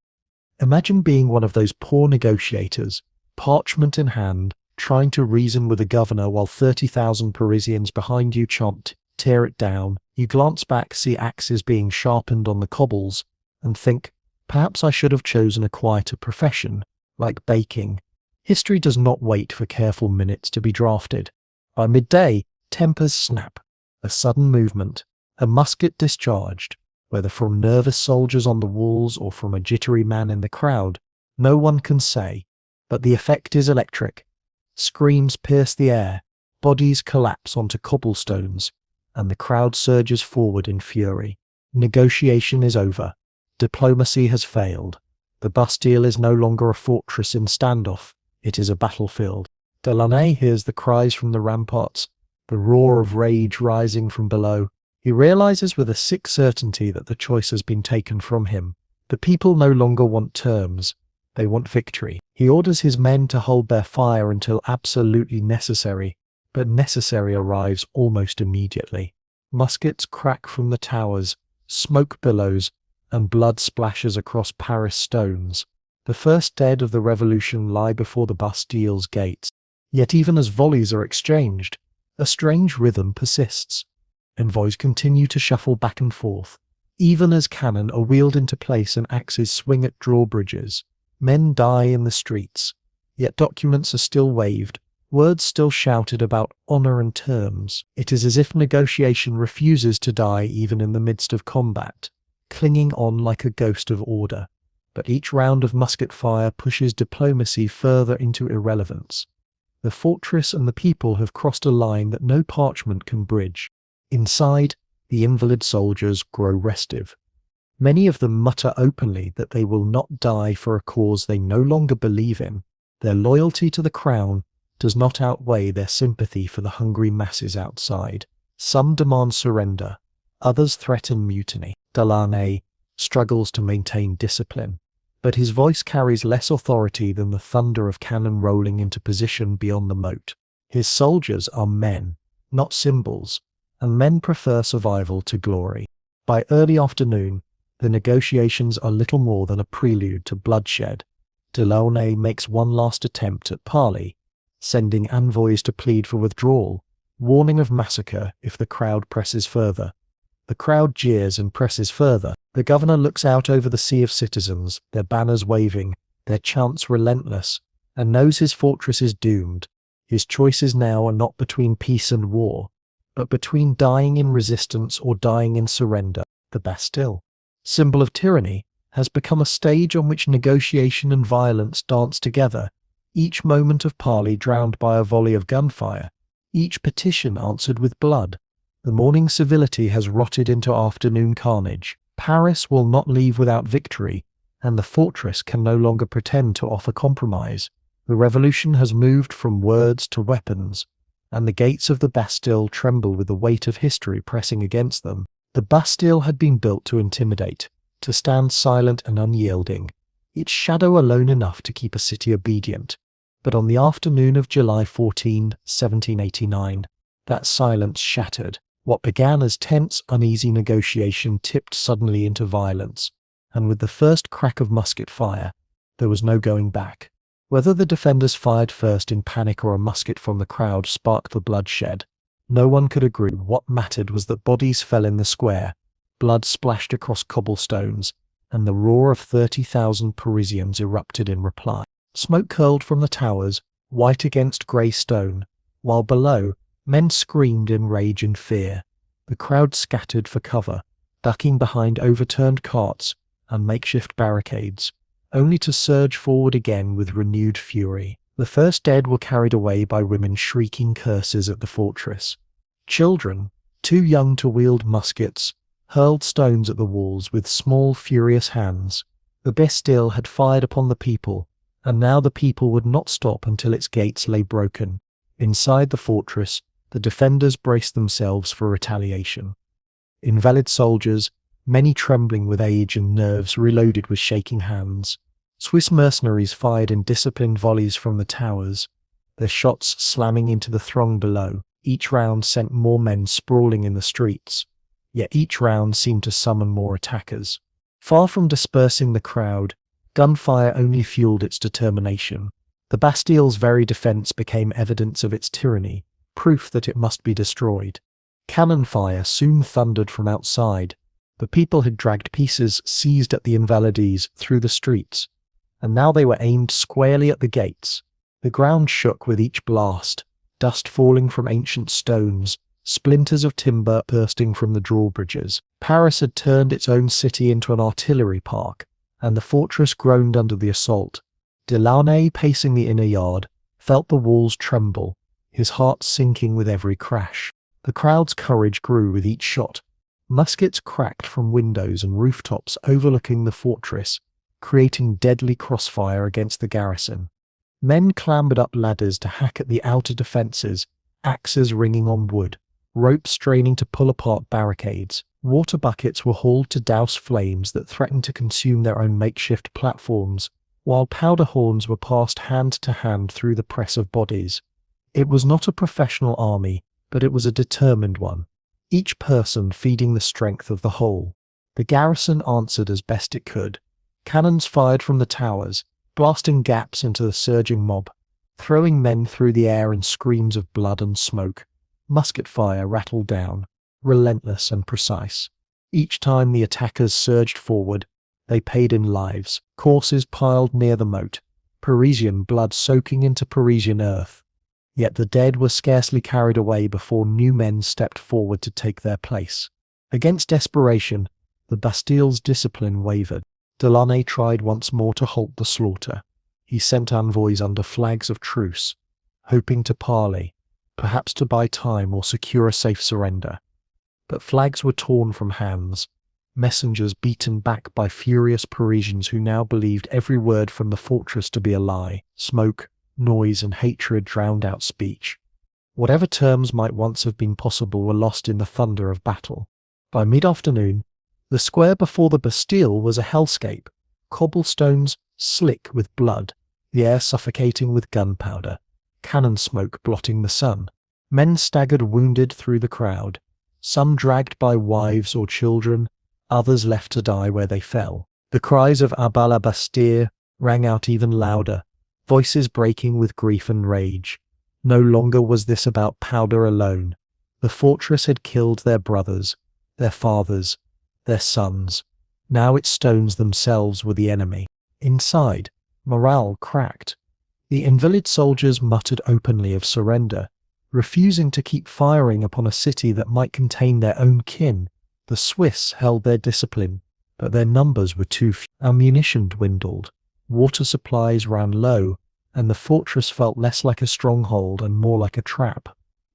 Imagine being one of those poor negotiators, parchment in hand, trying to reason with the governor while 30,000 Parisians behind you chant, "Tear it down." You glance back, see axes being sharpened on the cobbles, and think, perhaps I should have chosen a quieter profession, like baking. History does not wait for careful minutes to be drafted. By midday, tempers snap. A sudden movement, a musket discharged, whether from nervous soldiers on the walls or from a jittery man in the crowd, no one can say, but the effect is electric. Screams pierce the air, bodies collapse onto cobblestones, and the crowd surges forward in fury. Negotiation is over. Diplomacy has failed. The Bastille is no longer a fortress in standoff, it is a battlefield. Delaunay hears the cries from the ramparts, the roar of rage rising from below. He realizes with a sick certainty that the choice has been taken from him. The people no longer want terms, They want victory. He orders his men to hold their fire until absolutely necessary, but necessary arrives almost immediately. Muskets crack from the towers, smoke billows, and blood splashes across Paris stones. The first dead of the revolution lie before the Bastille's gates. Yet even as volleys are exchanged, a strange rhythm persists. Envoys continue to shuffle back and forth. Even as cannon are wheeled into place and axes swing at drawbridges, men die in the streets. Yet documents are still waved, words still shouted about honor and terms. It is as if negotiation refuses to die even in the midst of combat, clinging on like a ghost of order. But each round of musket fire pushes diplomacy further into irrelevance. The fortress and the people have crossed a line that no parchment can bridge. Inside, the invalid soldiers grow restive. Many of them mutter openly that they will not die for a cause they no longer believe in. Their loyalty to the crown does not outweigh their sympathy for the hungry masses outside. Some demand surrender, others threaten mutiny. Delaney struggles to maintain discipline, but his voice carries less authority than the thunder of cannon rolling into position beyond the moat. His soldiers are men, not symbols, and men prefer survival to glory. By early afternoon, the negotiations are little more than a prelude to bloodshed. Delaunay makes one last attempt at parley, sending envoys to plead for withdrawal, warning of massacre if the crowd presses further. The crowd jeers and presses further. The governor looks out over the sea of citizens, their banners waving, their chants relentless, and knows his fortress is doomed. His choices now are not between peace and war, but between dying in resistance or dying in surrender. The Bastille, symbol of tyranny, has become a stage on which negotiation and violence dance together, each moment of parley drowned by a volley of gunfire, each petition answered with blood. The morning civility has rotted into afternoon carnage. Paris will not leave without victory, and the fortress can no longer pretend to offer compromise. The revolution has moved from words to weapons, and the gates of the Bastille tremble with the weight of history pressing against them. The Bastille had been built to intimidate, to stand silent and unyielding, its shadow alone enough to keep a city obedient. But on the afternoon of July 14, 1789, that silence shattered. What began as tense, uneasy negotiation tipped suddenly into violence, and with the first crack of musket fire, there was no going back. Whether the defenders fired first in panic or a musket from the crowd sparked the bloodshed, no one could agree. What mattered was that bodies fell in the square, blood splashed across cobblestones, and the roar of 30,000 Parisians erupted in reply. Smoke curled from the towers, white against grey stone, while below, men screamed in rage and fear. The crowd scattered for cover, ducking behind overturned carts and makeshift barricades, only to surge forward again with renewed fury. The first dead were carried away by women shrieking curses at the fortress. Children, too young to wield muskets, hurled stones at the walls with small, furious hands. The Bastille had fired upon the people, and now the people would not stop until its gates lay broken. Inside the fortress, the defenders braced themselves for retaliation. Invalid soldiers, many trembling with age and nerves, reloaded with shaking hands. Swiss mercenaries fired in disciplined volleys from the towers, their shots slamming into the throng below. Each round sent more men sprawling in the streets, yet each round seemed to summon more attackers. Far from dispersing the crowd, gunfire only fueled its determination. The Bastille's very defence became evidence of its tyranny, proof that it must be destroyed. Cannon fire soon thundered from outside. The people had dragged pieces seized at the Invalides through the streets, and now they were aimed squarely at the gates. The ground shook with each blast, dust falling from ancient stones, splinters of timber bursting from the drawbridges. Paris had turned its own city into an artillery park, and the fortress groaned under the assault. Delaunay, pacing the inner yard, felt the walls tremble, his heart sinking with every crash. The crowd's courage grew with each shot. Muskets cracked from windows and rooftops overlooking the fortress, creating deadly crossfire against the garrison. Men clambered up ladders to hack at the outer defences, axes ringing on wood, ropes straining to pull apart barricades. Water buckets were hauled to douse flames that threatened to consume their own makeshift platforms, while powder horns were passed hand to hand through the press of bodies. It was not a professional army, but it was a determined one, each person feeding the strength of the whole. The garrison answered as best it could. Cannons fired from the towers, blasting gaps into the surging mob, throwing men through the air in screams of blood and smoke. Musket fire rattled down, relentless and precise. Each time the attackers surged forward, they paid in lives, corpses piled near the moat, Parisian blood soaking into Parisian earth. Yet the dead were scarcely carried away before new men stepped forward to take their place. Against desperation, the Bastille's discipline wavered. Delaunay tried once more to halt the slaughter. He sent envoys under flags of truce, hoping to parley, perhaps to buy time or secure a safe surrender. But flags were torn from hands, messengers beaten back by furious Parisians who now believed every word from the fortress to be a lie. Smoke, noise and hatred drowned out speech. Whatever terms might once have been possible were lost in the thunder of battle. By mid-afternoon, the square before the Bastille was a hellscape, cobblestones slick with blood, the air suffocating with gunpowder, cannon smoke blotting the sun. Men staggered wounded through the crowd, some dragged by wives or children, others left to die where they fell. The cries of "À bas la Bastille" rang out even louder, voices breaking with grief and rage. No longer was this about powder alone. The fortress had killed their brothers, their fathers, their sons. Now its stones themselves were the enemy. Inside, morale cracked. The invalid soldiers muttered openly of surrender, refusing to keep firing upon a city that might contain their own kin. The Swiss held their discipline, but their numbers were too few. Ammunition dwindled, water supplies ran low, and the fortress felt less like a stronghold and more like a trap.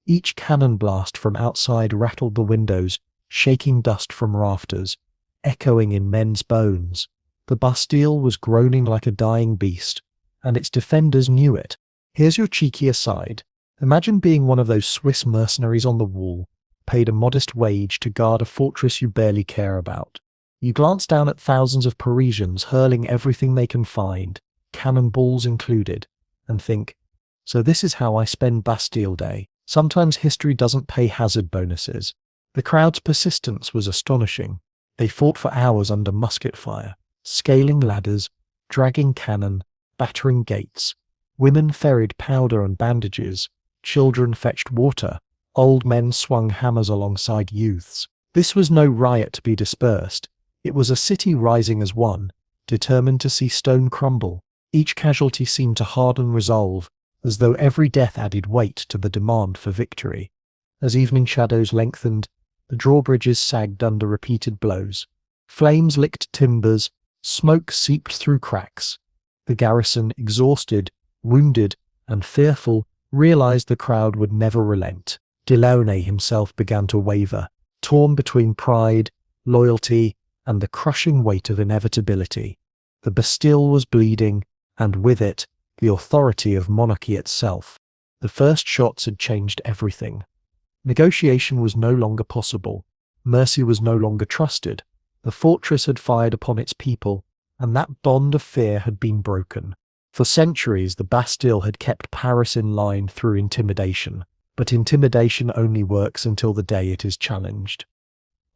Each cannon blast from outside rattled the windows, shaking dust from rafters, echoing in men's bones. The Bastille was groaning like a dying beast, and its defenders knew it. Here's your cheeky aside. Imagine being one of those Swiss mercenaries on the wall, paid a modest wage to guard a fortress you barely care about. You glance down at thousands of Parisians hurling everything they can find, cannonballs included, and think, so this is how I spend Bastille Day. Sometimes history doesn't pay hazard bonuses. The crowd's persistence was astonishing. They fought for hours under musket fire, scaling ladders, dragging cannon, battering gates. Women ferried powder and bandages, children fetched water, old men swung hammers alongside youths. This was no riot to be dispersed. It was a city rising as one, determined to see stone crumble. Each casualty seemed to harden resolve, as though every death added weight to the demand for victory. As evening shadows lengthened, the drawbridges sagged under repeated blows. Flames licked timbers, smoke seeped through cracks. The garrison, exhausted, wounded, and fearful, realized the crowd would never relent. Delaunay himself began to waver, torn between pride, loyalty, and the crushing weight of inevitability. The Bastille was bleeding, and with it, the authority of monarchy itself. The first shots had changed everything. Negotiation was no longer possible. Mercy was no longer trusted. The fortress had fired upon its people, and that bond of fear had been broken. For centuries, the Bastille had kept Paris in line through intimidation, but intimidation only works until the day it is challenged.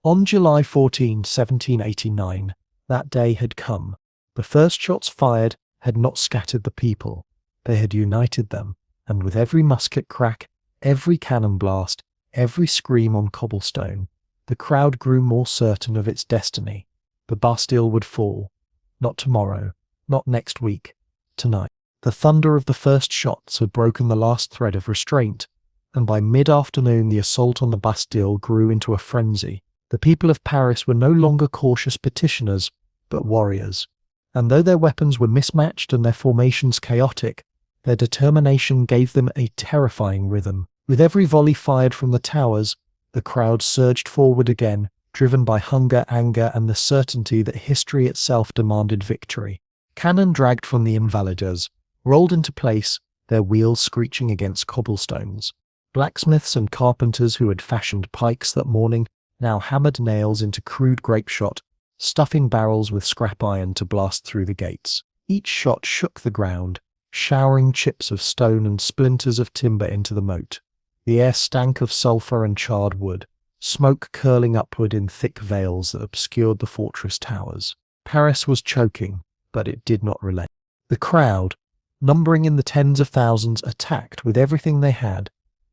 On July 14, 1789, that day had come. The first shots fired had not scattered the people. They had united them, and with every musket crack, every cannon blast, every scream on cobblestone, the crowd grew more certain of its destiny. The Bastille would fall. Not tomorrow, not next week, tonight. The thunder of the first shots had broken the last thread of restraint, and by mid-afternoon the assault on the Bastille grew into a frenzy. The people of Paris were no longer cautious petitioners, but warriors. And though their weapons were mismatched and their formations chaotic, their determination gave them a terrifying rhythm. With every volley fired from the towers, the crowd surged forward again, driven by hunger, anger, and the certainty that history itself demanded victory. Cannon dragged from the Invalides, rolled into place, their wheels screeching against cobblestones. Blacksmiths and carpenters who had fashioned pikes that morning now hammered nails into crude grape shot, stuffing barrels with scrap iron to blast through the gates. Each shot shook the ground, showering chips of stone and splinters of timber into the moat. The air stank of sulphur and charred wood, smoke curling upward in thick veils that obscured the fortress towers. Paris was choking, but it did not relent. The crowd, numbering in the tens of thousands, attacked with everything they had.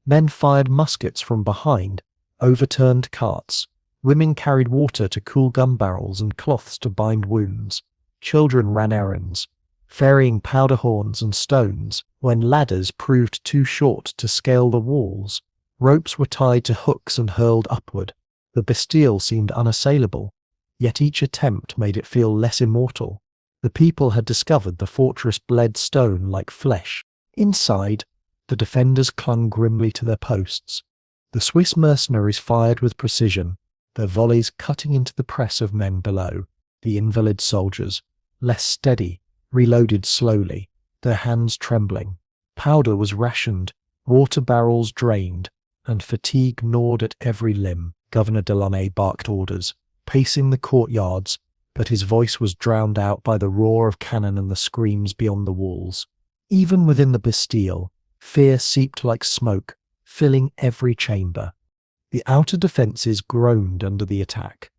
Men fired muskets from behind, overturned carts. Women carried water to cool gun barrels and cloths to bind wounds. Children ran errands, ferrying powder horns and stones when ladders proved too short to scale the walls. Ropes were tied to hooks and hurled upward. The Bastille seemed unassailable, yet each attempt made it feel less immortal. The people had discovered the fortress bled stone like flesh. Inside, the defenders clung grimly to their posts. The Swiss mercenaries fired with precision, their volleys cutting into the press of men below. The invalid soldiers, less steady, reloaded slowly, their hands trembling. Powder was rationed, water barrels drained, and fatigue gnawed at every limb. Governor Delaunay barked orders, pacing the courtyards, but his voice was drowned out by the roar of cannon and the screams beyond the walls. Even within the Bastille, fear seeped like smoke, filling every chamber. The outer defences groaned under the attack.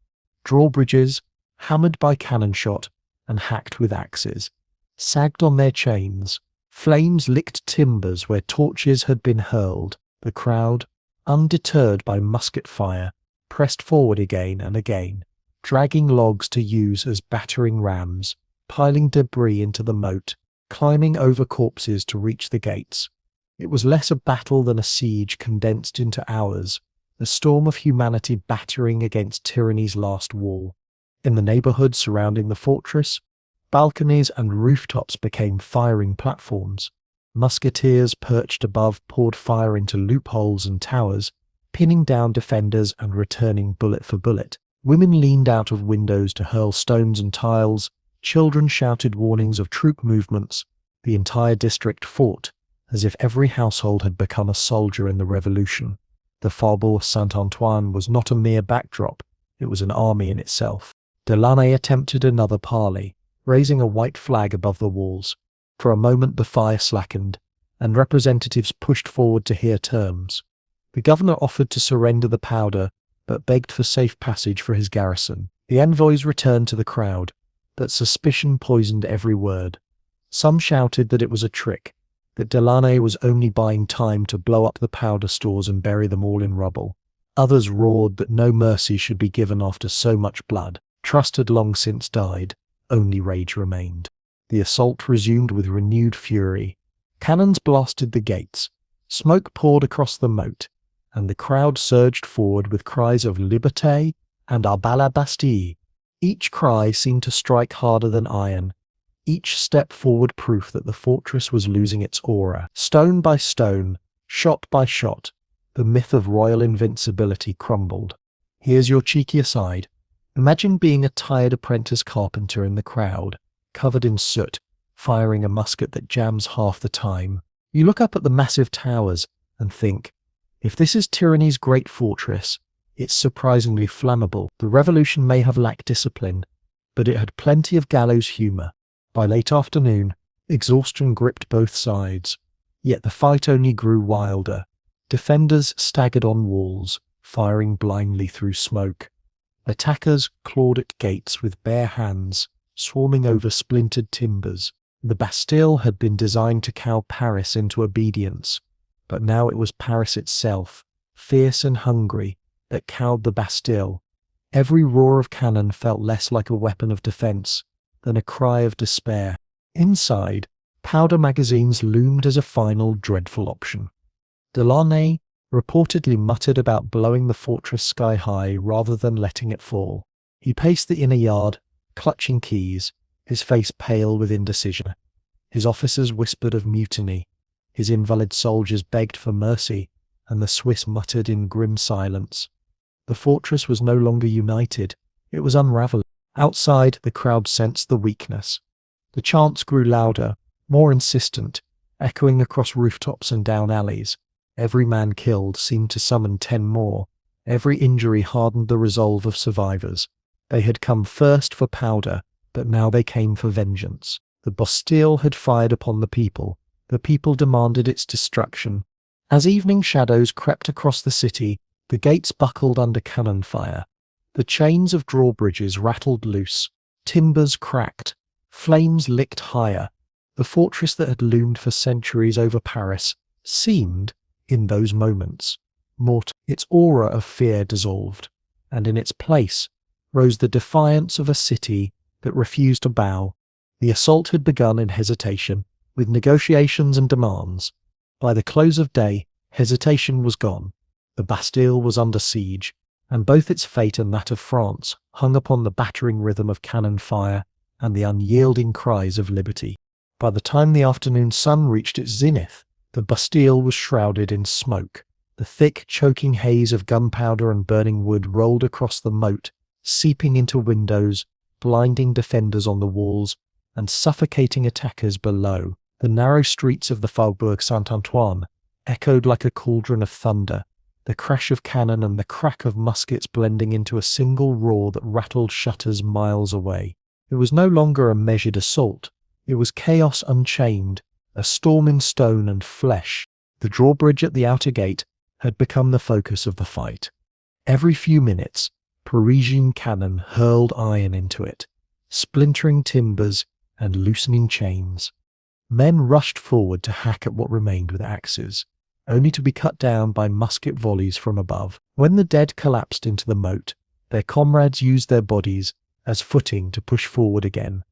Drawbridges, hammered by cannon shot and hacked with axes, sagged on their chains. Flames licked timbers where torches had been hurled. The crowd, undeterred by musket fire, pressed forward again and again, dragging logs to use as battering rams, piling debris into the moat, climbing over corpses to reach the gates. It was less a battle than a siege condensed into hours, a storm of humanity battering against tyranny's last wall. In the neighbourhood surrounding the fortress, balconies and rooftops became firing platforms. Musketeers perched above poured fire into loopholes and towers, pinning down defenders and returning bullet for bullet. Women leaned out of windows to hurl stones and tiles. Children shouted warnings of troop movements. The entire district fought, as if every household had become a soldier in the revolution. The Faubourg Saint-Antoine was not a mere backdrop, it was an army in itself. Delaunay attempted another parley, raising a white flag above the walls. For a moment the fire slackened, and representatives pushed forward to hear terms. The governor offered to surrender the powder, but begged for safe passage for his garrison. The envoys returned to the crowd, but suspicion poisoned every word. Some shouted that it was a trick, that Delaunay was only buying time to blow up the powder stores and bury them all in rubble. Others roared that no mercy should be given after so much blood. Trust had long since died, only rage remained. The assault resumed with renewed fury. Cannons blasted the gates, smoke poured across the moat, and the crowd surged forward with cries of Liberté and à bas la Bastille. Each cry seemed to strike harder than iron, each step forward proof that the fortress was losing its aura. Stone by stone, shot by shot, the myth of royal invincibility crumbled. Here's your cheeky aside. Imagine being a tired apprentice carpenter in the crowd, covered in soot, firing a musket that jams half the time. You look up at the massive towers and think, if this is tyranny's great fortress, it's surprisingly flammable. The revolution may have lacked discipline, but it had plenty of gallows humour. By late afternoon, exhaustion gripped both sides, yet the fight only grew wilder. Defenders staggered on walls, firing blindly through smoke. Attackers clawed at gates with bare hands, swarming over splintered timbers. The Bastille had been designed to cow Paris into obedience, but now it was Paris itself, fierce and hungry, that cowed the Bastille. Every roar of cannon felt less like a weapon of defence than a cry of despair. Inside, powder magazines loomed as a final dreadful option. Delaunay reportedly muttered about blowing the fortress sky high rather than letting it fall. He paced the inner yard, clutching keys, his face pale with indecision. His officers whispered of mutiny, his invalid soldiers begged for mercy, and the Swiss muttered in grim silence. The fortress was no longer united, it was unravelling. Outside, the crowd sensed the weakness. The chants grew louder, more insistent, echoing across rooftops and down alleys. Every man killed seemed to summon 10 more. Every injury hardened the resolve of survivors. They had come first for powder, but now they came for vengeance. The Bastille had fired upon the people. The people demanded its destruction. As evening shadows crept across the city, the gates buckled under cannon fire. The chains of drawbridges rattled loose. Timbers cracked. Flames licked higher. The fortress that had loomed for centuries over Paris seemed, in those moments, mortal. Its aura of fear dissolved, and in its place rose the defiance of a city that refused to bow. The assault had begun in hesitation, with negotiations and demands. By the close of day, hesitation was gone. The Bastille was under siege, and both its fate and that of France hung upon the battering rhythm of cannon fire and the unyielding cries of liberty. By the time the afternoon sun reached its zenith, the Bastille was shrouded in smoke. The thick, choking haze of gunpowder and burning wood rolled across the moat, seeping into windows, blinding defenders on the walls, and suffocating attackers below. The narrow streets of the Faubourg Saint-Antoine echoed like a cauldron of thunder, the crash of cannon and the crack of muskets blending into a single roar that rattled shutters miles away. It was no longer a measured assault. It was chaos unchained, a storm in stone and flesh. The drawbridge at the outer gate had become the focus of the fight. Every few minutes, Parisian cannon hurled iron into it, splintering timbers and loosening chains. Men rushed forward to hack at what remained with axes, only to be cut down by musket volleys from above. When the dead collapsed into the moat, their comrades used their bodies as footing to push forward again.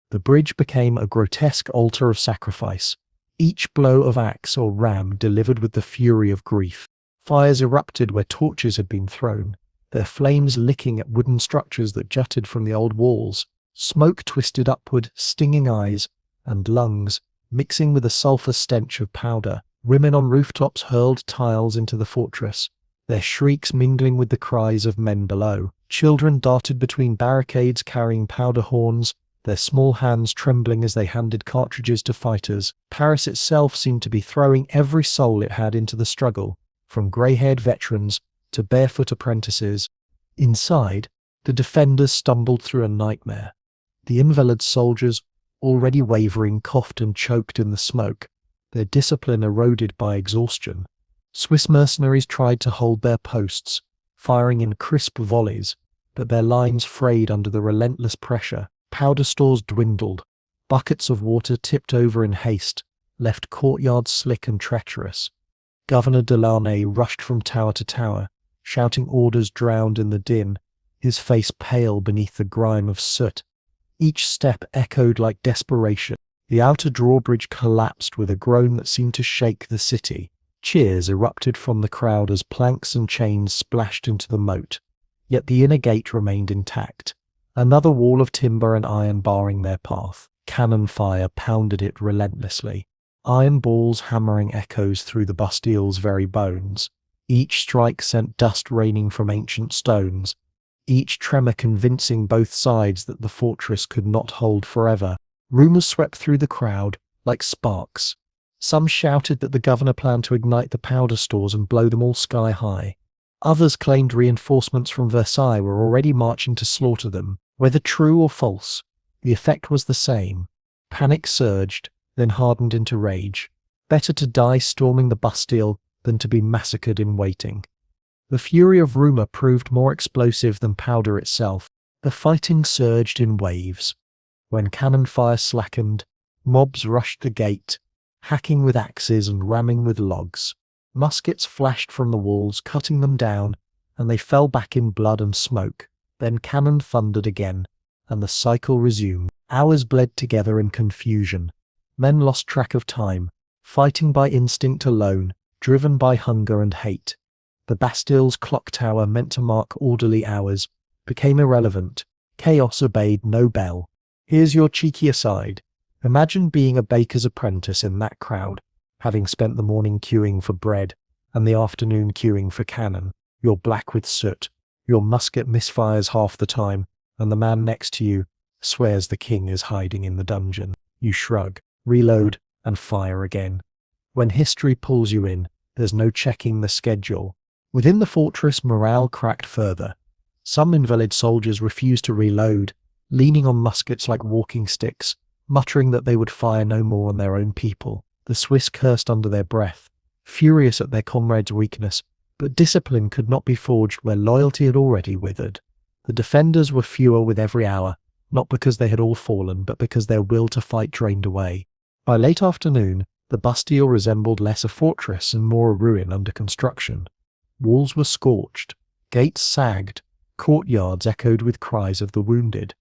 The bridge became a grotesque altar of sacrifice, each blow of axe or ram delivered with the fury of grief. Fires erupted where torches had been thrown, their flames licking at wooden structures that jutted from the old walls. Smoke twisted upward, stinging eyes and lungs, mixing with the sulphur stench of powder. Women on rooftops hurled tiles into the fortress, their shrieks mingling with the cries of men below. Children darted between barricades carrying powder horns, their small hands trembling as they handed cartridges to fighters. Paris itself seemed to be throwing every soul it had into the struggle, from grey-haired veterans to barefoot apprentices. Inside, the defenders stumbled through a nightmare. The invalid soldiers, already wavering, coughed and choked in the smoke, their discipline eroded by exhaustion. Swiss mercenaries tried to hold their posts, firing in crisp volleys, but their lines frayed under the relentless pressure. Powder stores dwindled. Buckets of water tipped over in haste left courtyards slick and treacherous. Governor Delaunay rushed from tower to tower, shouting orders drowned in the din, his face pale beneath the grime of soot. Each step echoed like desperation. The outer drawbridge collapsed with a groan that seemed to shake the city. Cheers erupted from the crowd as planks and chains splashed into the moat. Yet the inner gate remained intact, another wall of timber and iron barring their path. Cannon fire pounded it relentlessly, iron balls hammering echoes through the Bastille's very bones. Each strike sent dust raining from ancient stones, each tremor convincing both sides that the fortress could not hold forever. Rumors swept through the crowd like sparks. Some shouted that the governor planned to ignite the powder stores and blow them all sky high. Others claimed reinforcements from Versailles were already marching to slaughter them. Whether true or false, the effect was the same. Panic surged, then hardened into rage. Better to die storming the Bastille than to be massacred in waiting. The fury of rumor proved more explosive than powder itself. The fighting surged in waves. When cannon fire slackened, mobs rushed the gate, hacking with axes and ramming with logs. Muskets flashed from the walls, cutting them down, and they fell back in blood and smoke. Then cannon thundered again, and the cycle resumed. Hours bled together in confusion. Men lost track of time, fighting by instinct alone, driven by hunger and hate. The Bastille's clock tower, meant to mark orderly hours, became irrelevant. Chaos obeyed no bell. Here's your cheeky aside. Imagine being a baker's apprentice in that crowd, having spent the morning queuing for bread and the afternoon queuing for cannon. You're black with soot. Your musket misfires half the time, and the man next to you swears the king is hiding in the dungeon. You shrug, reload, and fire again. When history pulls you in, there's no checking the schedule. Within the fortress, morale cracked further. Some invalid soldiers refused to reload, leaning on muskets like walking sticks, muttering that they would fire no more on their own people. The Swiss cursed under their breath, furious at their comrades' weakness, but discipline could not be forged where loyalty had already withered. The defenders were fewer with every hour, not because they had all fallen, but because their will to fight drained away. By late afternoon, the Bastille resembled less a fortress and more a ruin under construction. Walls were scorched, gates sagged, courtyards echoed with cries of the wounded.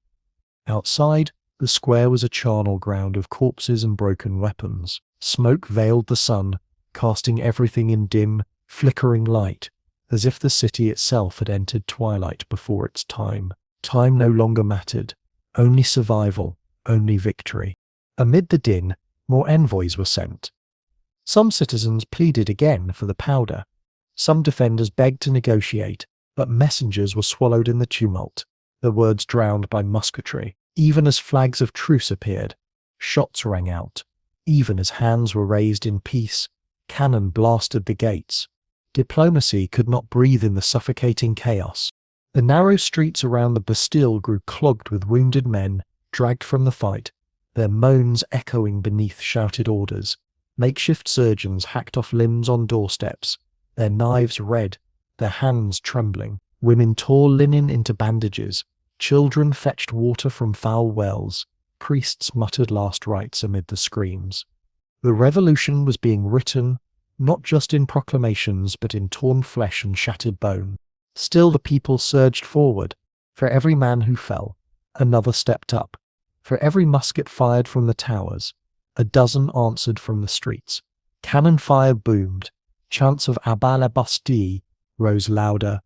Outside, the square was a charnel ground of corpses and broken weapons. Smoke veiled the sun, casting everything in dim, flickering light, as if the city itself had entered twilight before its time. Time no longer mattered. Only survival, only victory. Amid the din, more envoys were sent. Some citizens pleaded again for the powder. Some defenders begged to negotiate, but messengers were swallowed in the tumult, their words drowned by musketry. Even as flags of truce appeared, shots rang out. Even as hands were raised in peace, cannon blasted the gates. Diplomacy could not breathe in the suffocating chaos. The narrow streets around the Bastille grew clogged with wounded men, dragged from the fight, their moans echoing beneath shouted orders. Makeshift surgeons hacked off limbs on doorsteps, their knives red, their hands trembling. Women tore linen into bandages. Children fetched water from foul wells. Priests muttered last rites amid the screams. The revolution was being written, not just in proclamations, but in torn flesh and shattered bone. Still the people surged forward. For every man who fell, another stepped up. For every musket fired from the towers, a dozen answered from the streets. Cannon fire boomed. Chants of "À bas la Bastille" rose louder,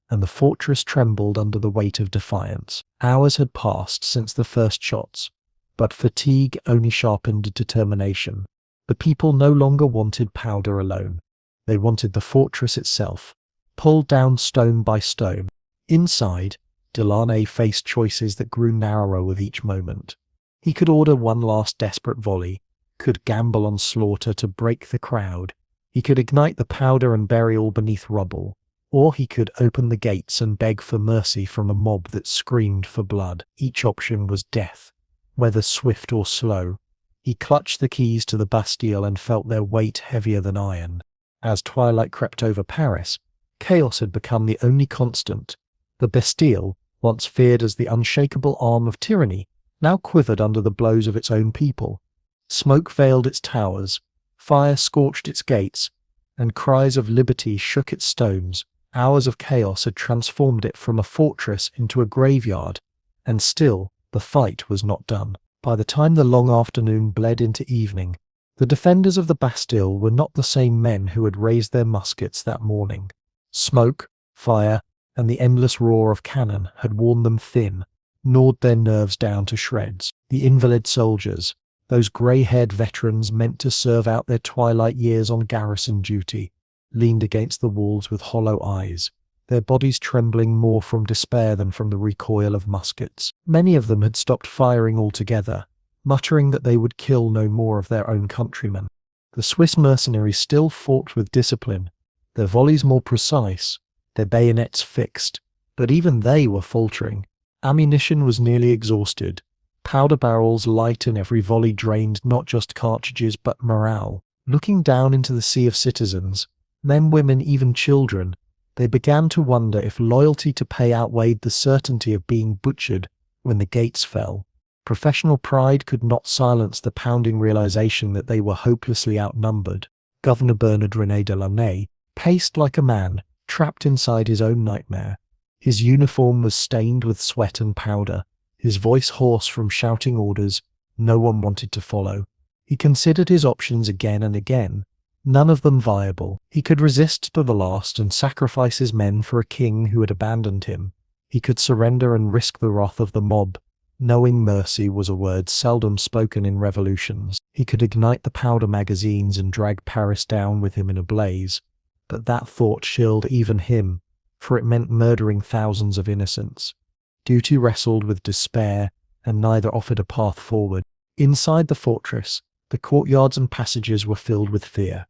and the fortress trembled under the weight of defiance. Hours had passed since the first shots, but fatigue only sharpened determination. The people no longer wanted powder alone. They wanted the fortress itself, pulled down stone by stone. Inside, Delaney faced choices that grew narrower with each moment. He could order one last desperate volley, could gamble on slaughter to break the crowd. He could ignite the powder and bury all beneath rubble. Or he could open the gates and beg for mercy from a mob that screamed for blood. Each option was death, whether swift or slow. He clutched the keys to the Bastille and felt their weight heavier than iron. As twilight crept over Paris, chaos had become the only constant. The Bastille, once feared as the unshakable arm of tyranny, now quivered under the blows of its own people. Smoke veiled its towers, fire scorched its gates, and cries of liberty shook its stones. Hours of chaos had transformed it from a fortress into a graveyard, and still the fight was not done. By the time the long afternoon bled into evening, the defenders of the Bastille were not the same men who had raised their muskets that morning. Smoke, fire, and the endless roar of cannon had worn them thin, gnawed their nerves down to shreds. The invalid soldiers, those grey-haired veterans meant to serve out their twilight years on garrison duty, leaned against the walls with hollow eyes, their bodies trembling more from despair than from the recoil of muskets. Many of them had stopped firing altogether, muttering that they would kill no more of their own countrymen. The Swiss mercenaries still fought with discipline, their volleys more precise, their bayonets fixed, but even they were faltering. Ammunition was nearly exhausted. Powder barrels light and every volley drained not just cartridges but morale. Looking down into the sea of citizens, men, women, even children, they began to wonder if loyalty to pay outweighed the certainty of being butchered when the gates fell. Professional pride could not silence the pounding realization that they were hopelessly outnumbered. Governor Bernard René Delaunay paced like a man trapped inside his own nightmare. His uniform was stained with sweat and powder, his voice hoarse from shouting orders no one wanted to follow. He considered his options again and again, none of them viable. He could resist to the last and sacrifice his men for a king who had abandoned him. He could surrender and risk the wrath of the mob, knowing mercy was a word seldom spoken in revolutions. He could ignite the powder magazines and drag Paris down with him in a blaze, but that thought chilled even him, for it meant murdering thousands of innocents. Duty wrestled with despair, and neither offered a path forward. Inside the fortress, the courtyards and passages were filled with fear.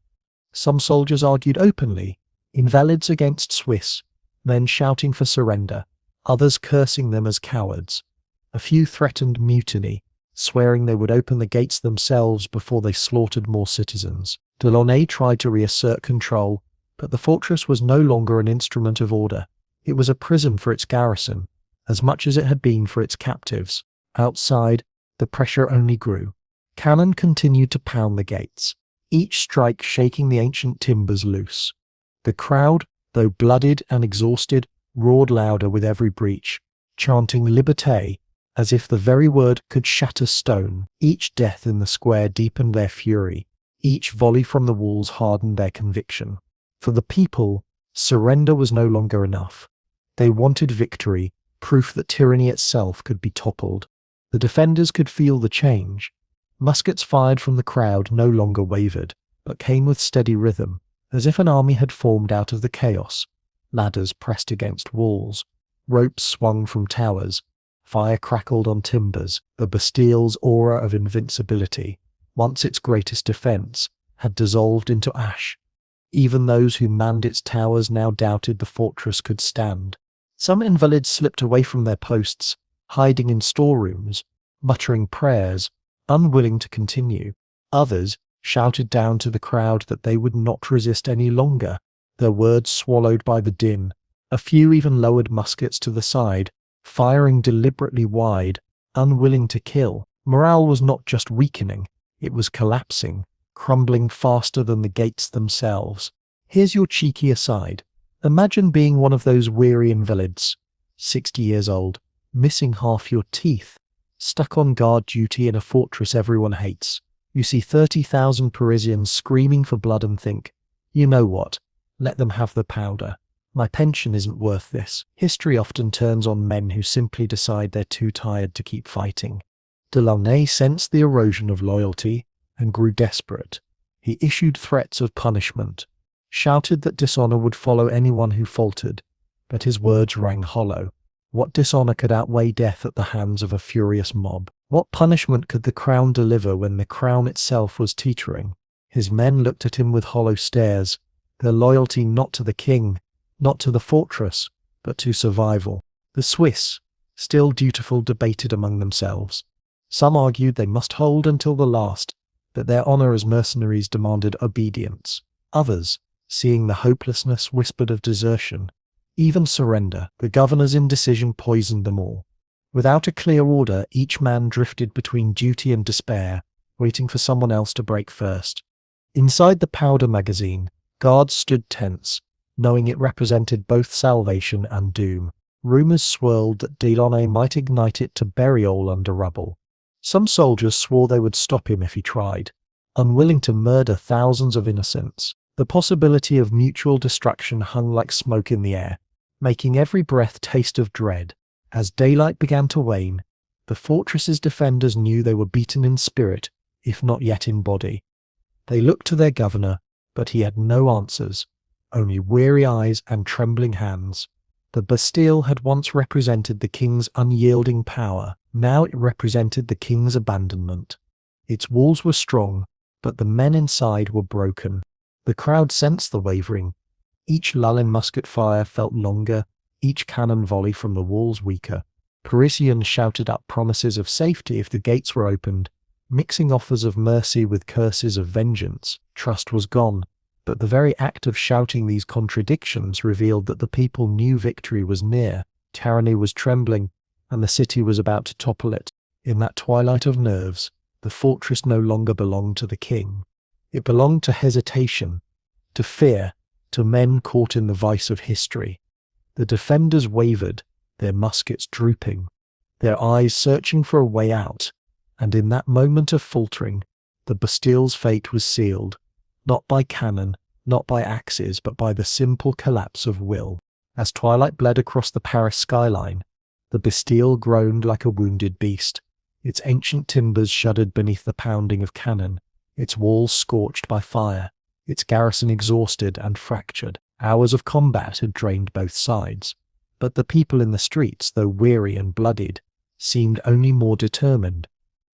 Some soldiers argued openly, invalids against Swiss, men shouting for surrender, others cursing them as cowards. A few threatened mutiny, swearing they would open the gates themselves before they slaughtered more citizens. Delaunay tried to reassert control, but the fortress was no longer an instrument of order. It was a prison for its garrison, as much as it had been for its captives. Outside, the pressure only grew. Cannon continued to pound the gates, each strike shaking the ancient timbers loose. The crowd, though blooded and exhausted, roared louder with every breach, chanting "Liberté," as if the very word could shatter stone. Each death in the square deepened their fury. Each volley from the walls hardened their conviction. For the people, surrender was no longer enough. They wanted victory, proof that tyranny itself could be toppled. The defenders could feel the change. Muskets fired from the crowd no longer wavered, but came with steady rhythm, as if an army had formed out of the chaos. Ladders pressed against walls. Ropes swung from towers. Fire crackled on timbers. The Bastille's aura of invincibility, once its greatest defense, had dissolved into ash. Even those who manned its towers now doubted the fortress could stand. Some invalids slipped away from their posts, hiding in storerooms, muttering prayers, unwilling to continue. Others shouted down to the crowd that they would not resist any longer, their words swallowed by the din. A few even lowered muskets to the side, firing deliberately wide, unwilling to kill. Morale was not just weakening, it was collapsing, crumbling faster than the gates themselves. Here's your cheeky aside. Imagine being one of those weary invalids, 60 years old, missing half your teeth, stuck on guard duty in a fortress everyone hates. You see 30,000 Parisians screaming for blood and think, you know what, let them have the powder. My pension isn't worth this. History often turns on men who simply decide they're too tired to keep fighting. Delaunay sensed the erosion of loyalty and grew desperate. He issued threats of punishment, shouted that dishonor would follow anyone who faltered, but his words rang hollow. What dishonor could outweigh death at the hands of a furious mob? What punishment could the crown deliver when the crown itself was teetering? His men looked at him with hollow stares, their loyalty not to the king, not to the fortress, but to survival. The Swiss, still dutiful, debated among themselves. Some argued they must hold until the last, that their honor as mercenaries demanded obedience. Others, seeing the hopelessness, whispered of desertion, even surrender. The governor's indecision poisoned them all. Without a clear order, each man drifted between duty and despair, waiting for someone else to break first. Inside the powder magazine, guards stood tense, knowing it represented both salvation and doom. Rumors swirled that Delaunay might ignite it to bury all under rubble. Some soldiers swore they would stop him if he tried, unwilling to murder thousands of innocents. The possibility of mutual destruction hung like smoke in the air, making every breath taste of dread. As daylight began to wane, the fortress's defenders knew they were beaten in spirit, if not yet in body. They looked to their governor, but he had no answers, only weary eyes and trembling hands. The Bastille had once represented the king's unyielding power. Now it represented the king's abandonment. Its walls were strong, but the men inside were broken. The crowd sensed the wavering. Each lull in musket fire felt longer, each cannon volley from the walls weaker. Parisians shouted up promises of safety if the gates were opened, mixing offers of mercy with curses of vengeance. Trust was gone, but the very act of shouting these contradictions revealed that the people knew victory was near. Tyranny was trembling, and the city was about to topple it. In that twilight of nerves, the fortress no longer belonged to the king. It belonged to hesitation, to fear, to men caught in the vice of history. The defenders wavered, their muskets drooping, their eyes searching for a way out, and in that moment of faltering, the Bastille's fate was sealed, not by cannon, not by axes, but by the simple collapse of will. As twilight bled across the Paris skyline, the Bastille groaned like a wounded beast. Its ancient timbers shuddered beneath the pounding of cannon, its walls scorched by fire, its garrison exhausted and fractured. Hours of combat had drained both sides, but the people in the streets, though weary and bloodied, seemed only more determined.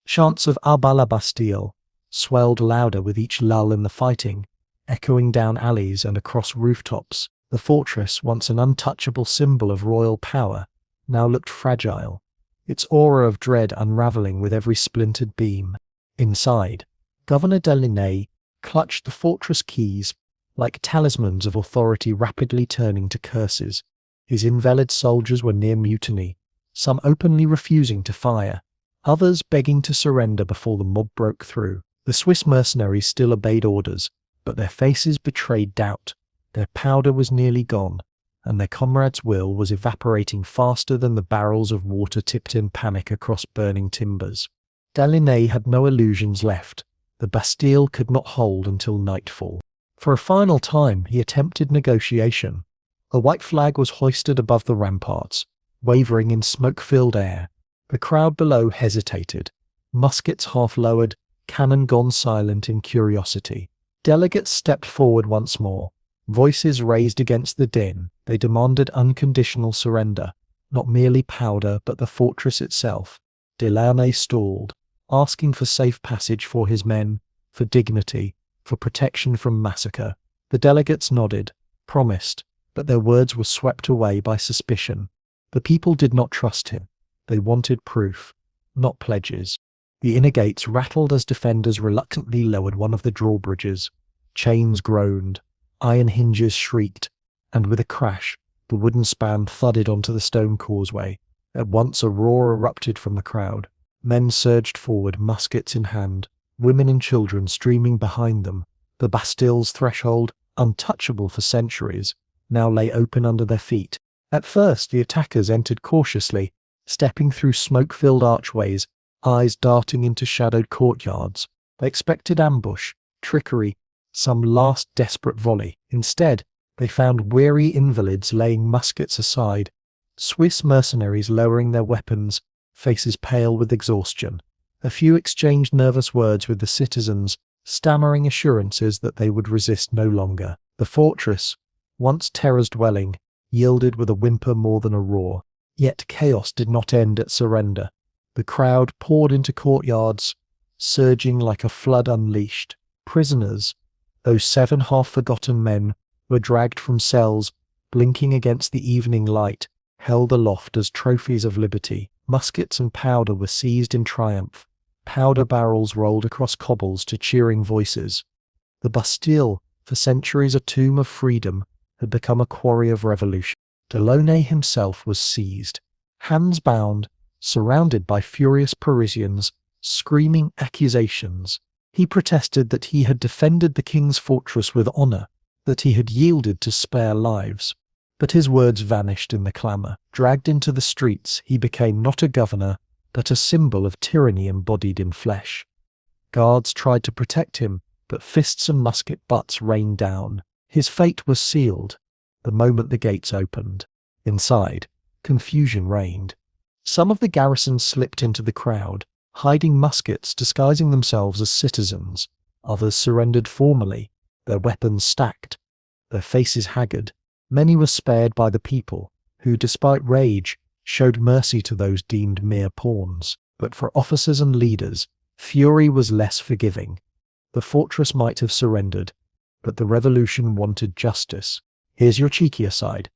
Chants of "A bas la Bastille" swelled louder with each lull in the fighting, echoing down alleys and across rooftops. The fortress, once an untouchable symbol of royal power, now looked fragile. its aura of dread unraveling with every splintered beam. Inside, Governor Delinay clutched the fortress keys like talismans of authority rapidly turning to curses. His invalid soldiers were near mutiny, some openly refusing to fire, others begging to surrender before the mob broke through. The Swiss mercenaries still obeyed orders, but their faces betrayed doubt. Their powder was nearly gone, and their comrades' will was evaporating faster than the barrels of water tipped in panic across burning timbers. Delinay had no illusions left. The Bastille could not hold until nightfall. For a final time, he attempted negotiation. A white flag was hoisted above the ramparts, wavering in smoke-filled air. The crowd below hesitated, muskets half lowered, cannon gone silent in curiosity. Delegates stepped forward once more, voices raised against the din. They demanded unconditional surrender, not merely powder but the fortress itself. Delinay stalled, asking for safe passage for his men, for dignity, for protection from massacre. The delegates nodded, promised, but their words were swept away by suspicion. The people did not trust him. They wanted proof, not pledges. The inner gates rattled as defenders reluctantly lowered one of the drawbridges. Chains groaned, iron hinges shrieked, and with a crash, the wooden span thudded onto the stone causeway. At once a roar erupted from the crowd. Men surged forward, muskets in hand, women and children streaming behind them. The Bastille's threshold, untouchable for centuries, now lay open under their feet. At first the attackers entered cautiously, stepping through smoke-filled archways, eyes darting into shadowed courtyards. They expected ambush, trickery, some last desperate volley. Instead, they found weary invalids laying muskets aside, Swiss mercenaries lowering their weapons, faces pale with exhaustion. A few exchanged nervous words with the citizens, stammering assurances that they would resist no longer. The fortress, once terror's dwelling, yielded with a whimper more than a roar. Yet chaos did not end at surrender. The crowd poured into courtyards, surging like a flood unleashed. Prisoners, those 7 half-forgotten men, were dragged from cells, blinking against the evening light, held aloft as trophies of liberty. Muskets and powder were seized in triumph. Powder barrels rolled across cobbles to cheering voices. The Bastille, for centuries a tomb of freedom, had become a quarry of revolution. Delaunay himself was seized, hands bound, surrounded by furious Parisians, screaming accusations. He protested that he had defended the king's fortress with honour, that he had yielded to spare lives. But his words vanished in the clamour. Dragged into the streets, he became not a governor, but a symbol of tyranny embodied in flesh. Guards tried to protect him, but fists and musket butts rained down. His fate was sealed the moment the gates opened. Inside, confusion reigned. Some of the garrison slipped into the crowd, hiding muskets, disguising themselves as citizens. Others surrendered formally, their weapons stacked, their faces haggard. Many were spared by the people, who, despite rage, showed mercy to those deemed mere pawns. But for officers and leaders, fury was less forgiving. The fortress might have surrendered, but the revolution wanted justice. Here's your cheekier side.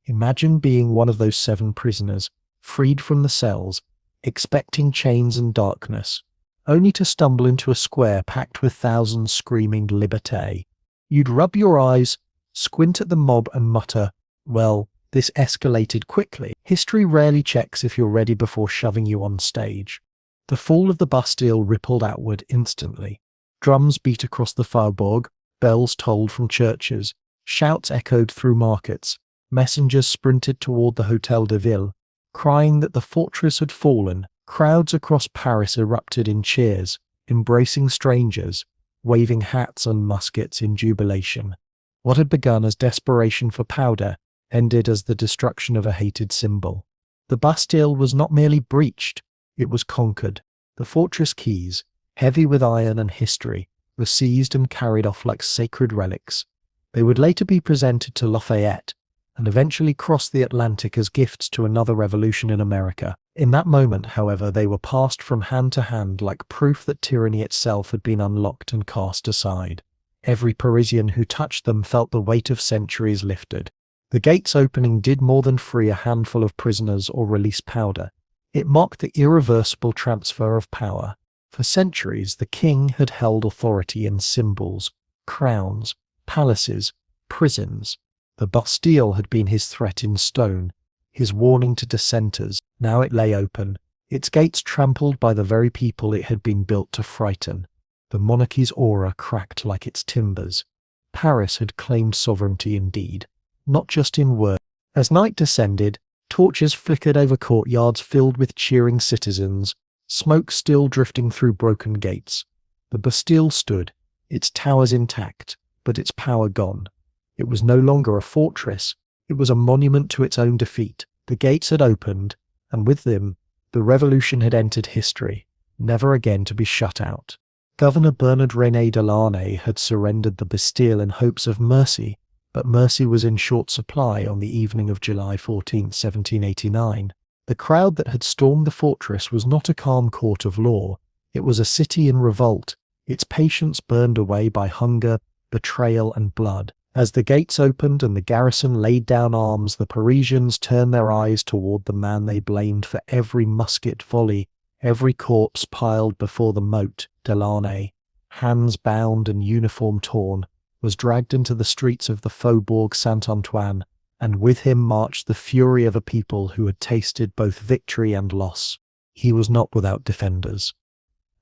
Imagine being one of those 7 prisoners, freed from the cells, expecting chains and darkness, only to stumble into a square packed with thousands screaming liberté. You'd rub your eyes, squint at the mob and mutter, well, this escalated quickly. History rarely checks if you're ready before shoving you on stage. The fall of the Bastille rippled outward instantly. Drums beat across the faubourg, bells tolled from churches, shouts echoed through markets. Messengers sprinted toward the Hôtel de Ville, crying that the fortress had fallen. Crowds across Paris erupted in cheers, embracing strangers, waving hats and muskets in jubilation. What had begun as desperation for powder ended as the destruction of a hated symbol. The Bastille was not merely breached, it was conquered. The fortress keys, heavy with iron and history, were seized and carried off like sacred relics. They would later be presented to Lafayette, and eventually cross the Atlantic as gifts to another revolution in America. In that moment, however, they were passed from hand to hand like proof that tyranny itself had been unlocked and cast aside. Every Parisian who touched them felt the weight of centuries lifted. The gates opening did more than free a handful of prisoners or release powder. It marked the irreversible transfer of power. For centuries, the king had held authority in symbols, crowns, palaces, prisons. The Bastille had been his threat in stone, his warning to dissenters. Now it lay open, its gates trampled by the very people it had been built to frighten. The monarchy's aura cracked like its timbers. Paris had claimed sovereignty indeed, not just in word. As night descended, torches flickered over courtyards filled with cheering citizens, smoke still drifting through broken gates. The Bastille stood, its towers intact, but its power gone. It was no longer a fortress, it was a monument to its own defeat. The gates had opened, and with them, the revolution had entered history, never again to be shut out. Governor Bernard René Delaunay had surrendered the Bastille in hopes of mercy, but mercy was in short supply on the evening of July 14, 1789. The crowd that had stormed the fortress was not a calm court of law. It was a city in revolt, its patience burned away by hunger, betrayal, and blood. As the gates opened and the garrison laid down arms, the Parisians turned their eyes toward the man they blamed for every musket volley, every corpse piled before the moat. Delaunay, hands bound and uniform torn, was dragged into the streets of the Faubourg Saint-Antoine, and with him marched the fury of a people who had tasted both victory and loss. He was not without defenders.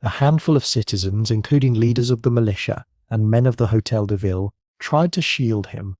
A handful of citizens, including leaders of the militia and men of the Hôtel de Ville, tried to shield him.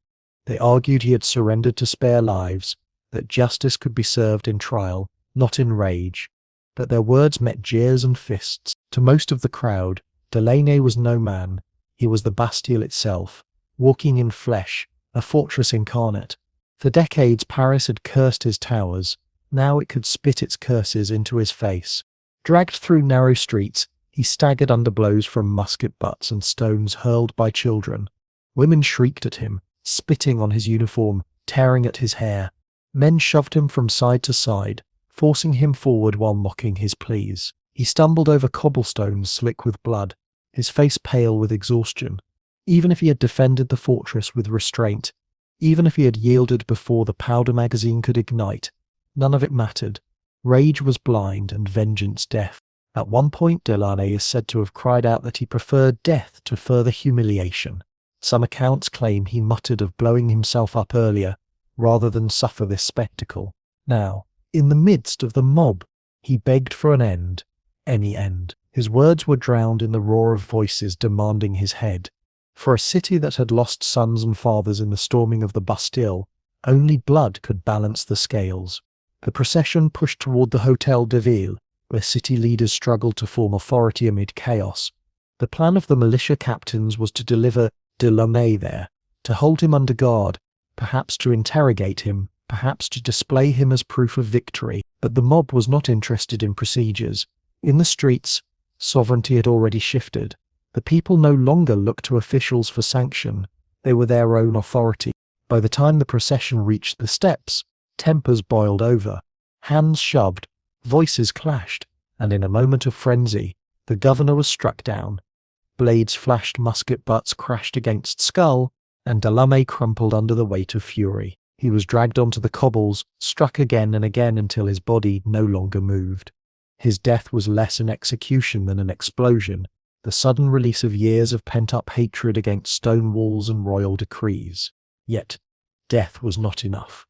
They argued he had surrendered to spare lives, that justice could be served in trial, not in rage. But their words met jeers and fists. To most of the crowd, Delaunay was no man. He was the Bastille itself, walking in flesh, a fortress incarnate. For decades Paris had cursed his towers. Now it could spit its curses into his face. Dragged through narrow streets, he staggered under blows from musket butts and stones hurled by children. Women shrieked at him, spitting on his uniform, tearing at his hair. Men shoved him from side to side, forcing him forward while mocking his pleas. He stumbled over cobblestones slick with blood, his face pale with exhaustion. Even if he had defended the fortress with restraint, even if he had yielded before the powder magazine could ignite, none of it mattered. Rage was blind and vengeance deaf. At one point, Delaunay is said to have cried out that he preferred death to further humiliation. Some accounts claim he muttered of blowing himself up earlier, rather than suffer this spectacle. Now, in the midst of the mob, he begged for an end, any end. His words were drowned in the roar of voices demanding his head. For a city that had lost sons and fathers in the storming of the Bastille, only blood could balance the scales. The procession pushed toward the Hôtel de Ville, where city leaders struggled to form authority amid chaos. The plan of the militia captains was to deliver Delaunay there, to hold him under guard, perhaps to interrogate him, perhaps to display him as proof of victory. But the mob was not interested in procedures. In the streets, sovereignty had already shifted. The people no longer looked to officials for sanction. They were their own authority. By the time the procession reached the steps, tempers boiled over. Hands shoved, voices clashed, and in a moment of frenzy, the governor was struck down. Blades flashed, musket butts crashed against skull, and Delaunay crumpled under the weight of fury. He was dragged onto the cobbles, struck again and again until his body no longer moved. His death was less an execution than an explosion, the sudden release of years of pent-up hatred against stone walls and royal decrees. Yet, death was not enough.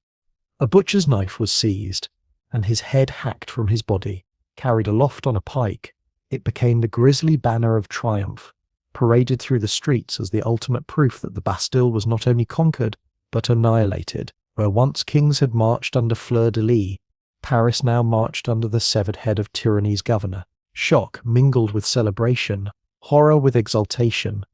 A butcher's knife was seized, and his head hacked from his body. Carried aloft on a pike, it became the grisly banner of triumph, paraded through the streets as the ultimate proof that the Bastille was not only conquered, but annihilated. Where once kings had marched under fleur-de-lis, Paris now marched under the severed head of tyranny's governor. Shock mingled with celebration, horror with exultation.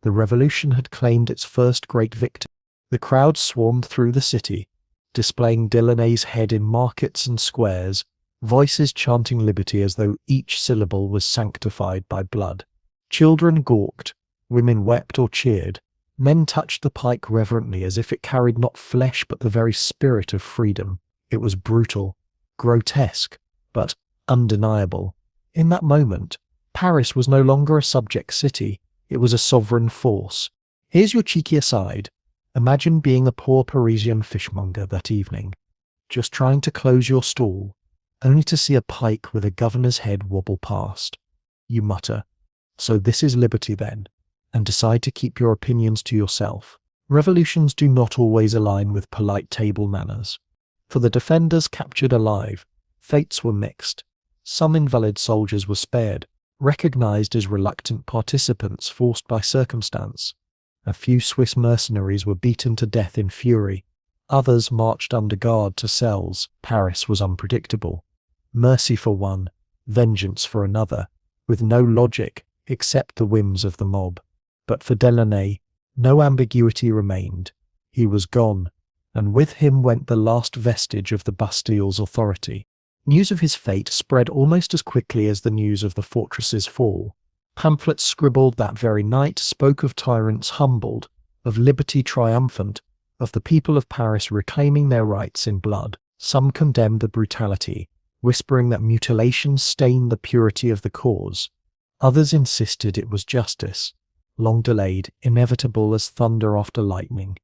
The revolution had claimed its first great victory. The crowd swarmed through the city, displaying Delaunay's head in markets and squares, voices chanting liberty as though each syllable was sanctified by blood. Children gawked, women wept or cheered. Men touched the pike reverently as if it carried not flesh but the very spirit of freedom. It was brutal, grotesque, but undeniable. In that moment, Paris was no longer a subject city, it was a sovereign force. Here's your cheeky aside. Imagine being a poor Parisian fishmonger that evening, just trying to close your stall, only to see a pike with a governor's head wobble past. You mutter, "So this is liberty then," and decide to keep your opinions to yourself. Revolutions do not always align with polite table manners. For the defenders captured alive, fates were mixed. Some invalid soldiers were spared, recognized as reluctant participants forced by circumstance. A few Swiss mercenaries were beaten to death in fury. Others marched under guard to cells. Paris was unpredictable. Mercy for one, vengeance for another, with no logic except the whims of the mob. But for Delaunay, no ambiguity remained. He was gone, and with him went the last vestige of the Bastille's authority. News of his fate spread almost as quickly as the news of the fortress's fall. Pamphlets scribbled that very night spoke of tyrants humbled, of liberty triumphant, of the people of Paris reclaiming their rights in blood. Some condemned the brutality, whispering that mutilation stained the purity of the cause. Others insisted it was justice, long delayed, inevitable as thunder after lightning.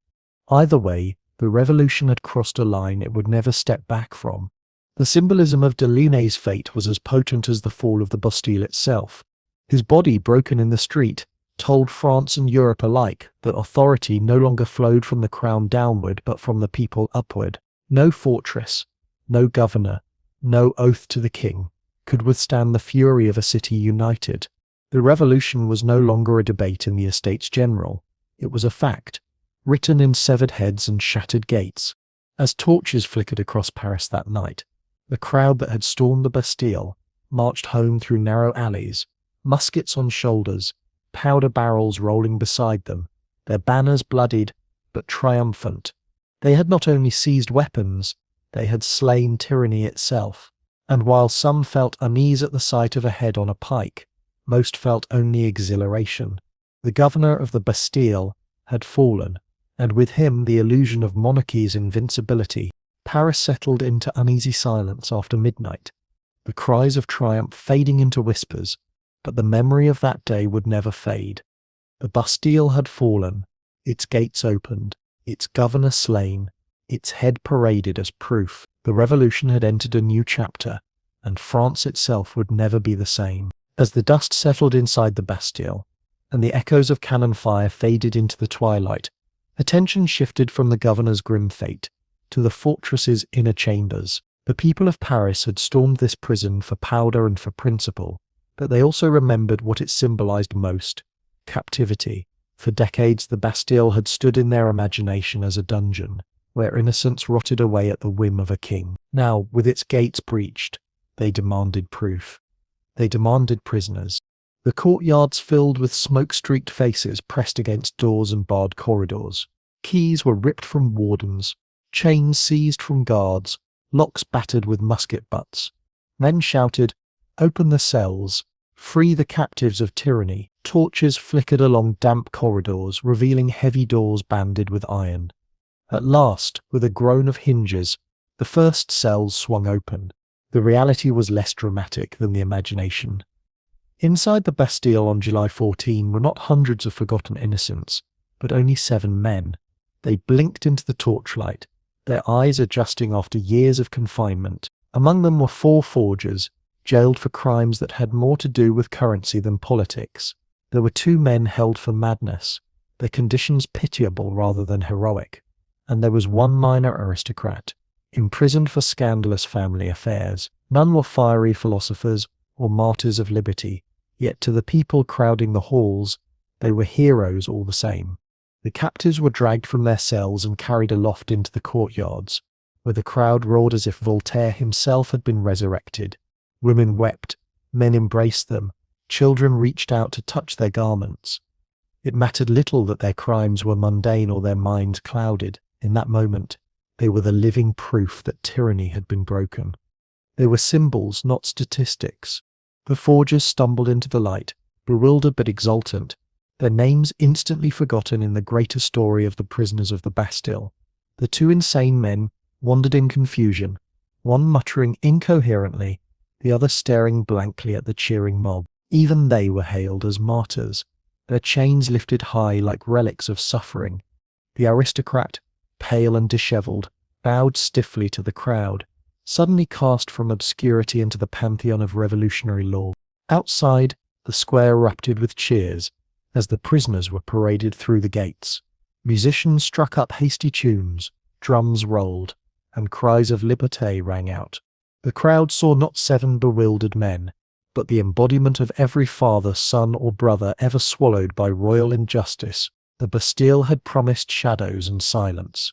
Either way, the revolution had crossed a line it would never step back from. The symbolism of Delaunay's fate was as potent as the fall of the Bastille itself. His body, broken in the street, told France and Europe alike that authority no longer flowed from the crown downward but from the people upward. No fortress, no governor, no oath to the king could withstand the fury of a city united. The revolution was no longer a debate in the Estates General. It was a fact, written in severed heads and shattered gates. As torches flickered across Paris that night, the crowd that had stormed the Bastille marched home through narrow alleys, muskets on shoulders, powder barrels rolling beside them, their banners bloodied but triumphant. They had not only seized weapons, they had slain tyranny itself. And while some felt unease at the sight of a head on a pike, most felt only exhilaration. The governor of the Bastille had fallen, and with him the illusion of monarchy's invincibility. Paris settled into uneasy silence after midnight, the cries of triumph fading into whispers, but the memory of that day would never fade. The Bastille had fallen, its gates opened, its governor slain, its head paraded as proof. The revolution had entered a new chapter, and France itself would never be the same. As the dust settled inside the Bastille, and the echoes of cannon fire faded into the twilight, attention shifted from the governor's grim fate to the fortress's inner chambers. The people of Paris had stormed this prison for powder and for principle, but they also remembered what it symbolized most: captivity. For decades the Bastille had stood in their imagination as a dungeon, where innocence rotted away at the whim of a king. Now, with its gates breached, they demanded proof. They demanded prisoners. The courtyards filled with smoke-streaked faces pressed against doors and barred corridors. Keys were ripped from wardens, chains seized from guards, locks battered with musket butts. Men shouted, "Open the cells, free the captives of tyranny." Torches flickered along damp corridors, revealing heavy doors banded with iron. At last, with a groan of hinges, the first cells swung open. The reality was less dramatic than the imagination. Inside the Bastille on July 14 were not hundreds of forgotten innocents, but only 7 men. They blinked into the torchlight, their eyes adjusting after years of confinement. Among them were 4 forgers, jailed for crimes that had more to do with currency than politics. There were 2 men held for madness, their conditions pitiable rather than heroic. And there was 1 minor aristocrat, imprisoned for scandalous family affairs. None were fiery philosophers or martyrs of liberty, yet to the people crowding the halls, they were heroes all the same. The captives were dragged from their cells and carried aloft into the courtyards, where the crowd roared as if Voltaire himself had been resurrected. Women wept, men embraced them, children reached out to touch their garments. It mattered little that their crimes were mundane or their minds clouded. In that moment, they were the living proof that tyranny had been broken. They were symbols, not statistics. The forgers stumbled into the light, bewildered but exultant, their names instantly forgotten in the greater story of the prisoners of the Bastille. The 2 insane men wandered in confusion, one muttering incoherently, the other staring blankly at the cheering mob. Even they were hailed as martyrs, their chains lifted high like relics of suffering. The aristocrat, pale and dishevelled, bowed stiffly to the crowd, suddenly cast from obscurity into the pantheon of revolutionary law. Outside, the square erupted with cheers as the prisoners were paraded through the gates. Musicians struck up hasty tunes, drums rolled, and cries of liberté rang out. The crowd saw not 7 bewildered men, but the embodiment of every father, son, or brother ever swallowed by royal injustice. The Bastille had promised shadows and silence.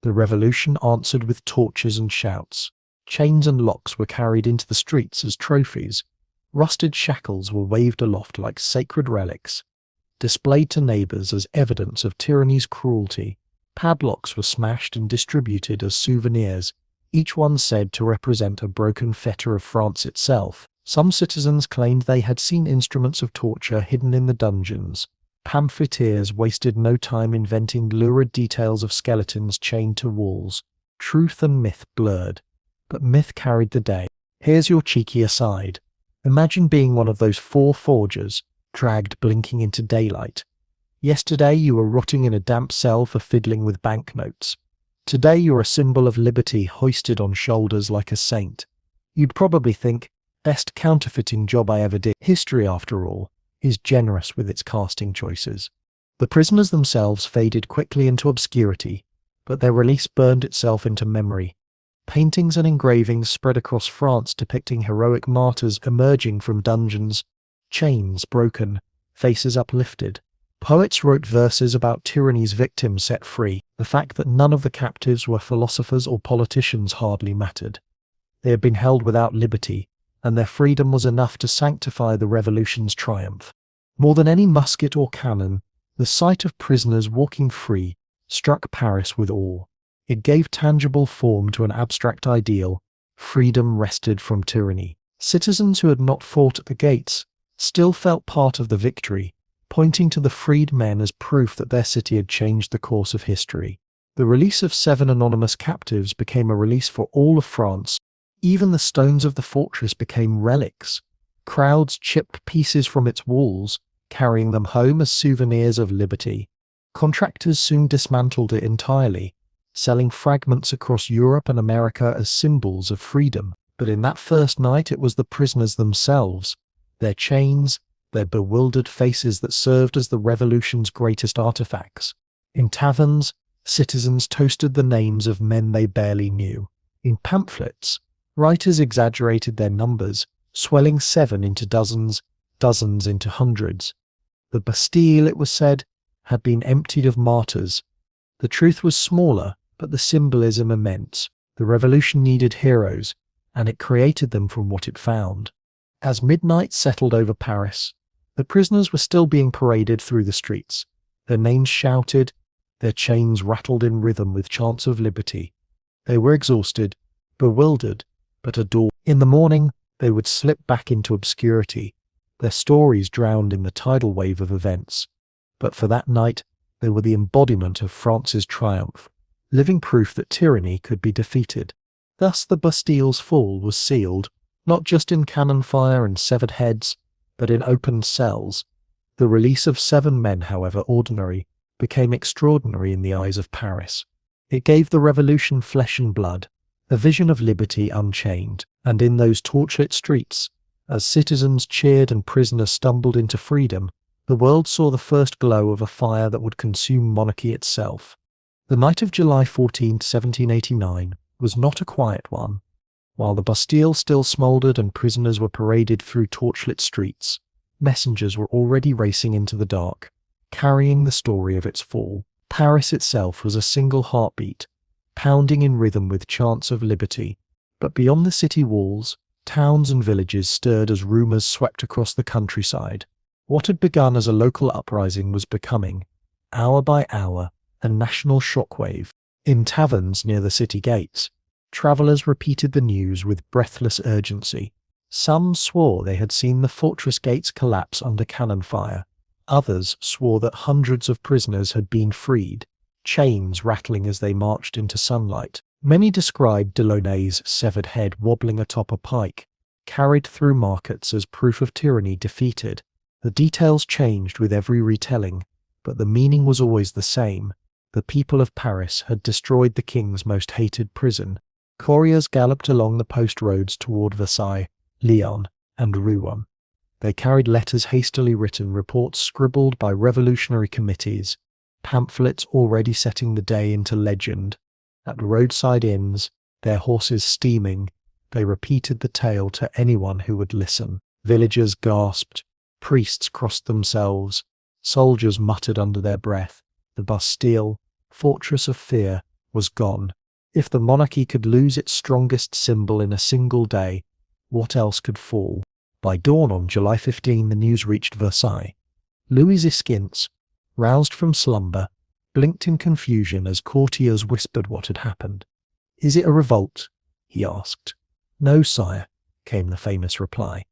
The revolution answered with torches and shouts. Chains and locks were carried into the streets as trophies. Rusted shackles were waved aloft like sacred relics, displayed to neighbours as evidence of tyranny's cruelty. Padlocks were smashed and distributed as souvenirs, each one said to represent a broken fetter of France itself. Some citizens claimed they had seen instruments of torture hidden in the dungeons. Pamphleteers wasted no time inventing lurid details of skeletons chained to walls. Truth and myth blurred, but myth carried the day. Here's your cheeky aside. Imagine being one of those 4 forgers, dragged blinking into daylight. Yesterday you were rotting in a damp cell for fiddling with banknotes. Today you're a symbol of liberty hoisted on shoulders like a saint. You'd probably think, best counterfeiting job I ever did. History, after all, is generous with its casting choices. The prisoners themselves faded quickly into obscurity, but their release burned itself into memory. Paintings and engravings spread across France depicting heroic martyrs emerging from dungeons, chains broken, faces uplifted. Poets wrote verses about tyranny's victims set free. The fact that none of the captives were philosophers or politicians hardly mattered. They had been held without liberty, and their freedom was enough to sanctify the revolution's triumph. More than any musket or cannon, the sight of prisoners walking free struck Paris with awe. It gave tangible form to an abstract ideal: freedom wrested from tyranny. Citizens who had not fought at the gates still felt part of the victory, pointing to the freed men as proof that their city had changed the course of history. The release of 7 anonymous captives became a release for all of France. Even the stones of the fortress became relics. Crowds chipped pieces from its walls, carrying them home as souvenirs of liberty. Contractors soon dismantled it entirely, selling fragments across Europe and America as symbols of freedom. But in that first night it was the prisoners themselves, their chains, their bewildered faces that served as the revolution's greatest artifacts. In taverns, citizens toasted the names of men they barely knew. In pamphlets, writers exaggerated their numbers, swelling 7 into dozens, dozens into hundreds. The Bastille, it was said, had been emptied of martyrs. The truth was smaller, but the symbolism immense. The revolution needed heroes, and it created them from what it found. As midnight settled over Paris, the prisoners were still being paraded through the streets, their names shouted, their chains rattled in rhythm with chants of liberty. They were exhausted, bewildered, but adored. In the morning, they would slip back into obscurity, their stories drowned in the tidal wave of events. But for that night, they were the embodiment of France's triumph, living proof that tyranny could be defeated. Thus the Bastille's fall was sealed, not just in cannon fire and severed heads, but in opened cells. The release of 7 men, however ordinary, became extraordinary in the eyes of Paris. It gave the revolution flesh and blood, a vision of liberty unchained. And in those torchlit streets, as citizens cheered and prisoners stumbled into freedom, the world saw the first glow of a fire that would consume monarchy itself. The night of July 14, 1789, was not a quiet one. While the Bastille still smouldered and prisoners were paraded through torchlit streets, messengers were already racing into the dark, carrying the story of its fall. Paris itself was a single heartbeat, pounding in rhythm with chants of liberty. But beyond the city walls, towns and villages stirred as rumours swept across the countryside. What had begun as a local uprising was becoming, hour by hour, a national shockwave. In taverns near the city gates, travellers repeated the news with breathless urgency. Some swore they had seen the fortress gates collapse under cannon fire. Others swore that hundreds of prisoners had been freed, chains rattling as they marched into sunlight. Many described Delaunay's severed head wobbling atop a pike, carried through markets as proof of tyranny defeated. The details changed with every retelling, but the meaning was always the same. The people of Paris had destroyed the king's most hated prison. Couriers galloped along the post roads toward Versailles, Lyon, and Rouen. They carried letters hastily written, reports scribbled by revolutionary committees, pamphlets already setting the day into legend. At roadside inns, their horses steaming, they repeated the tale to anyone who would listen. Villagers gasped, priests crossed themselves, soldiers muttered under their breath. The Bastille, fortress of fear, was gone. If the monarchy could lose its strongest symbol in a single day, what else could fall? By dawn on July 15, the news reached Versailles. Louis Esquince, roused from slumber, blinked in confusion as courtiers whispered what had happened. "Is it a revolt?" he asked. "No, sire," came the famous reply.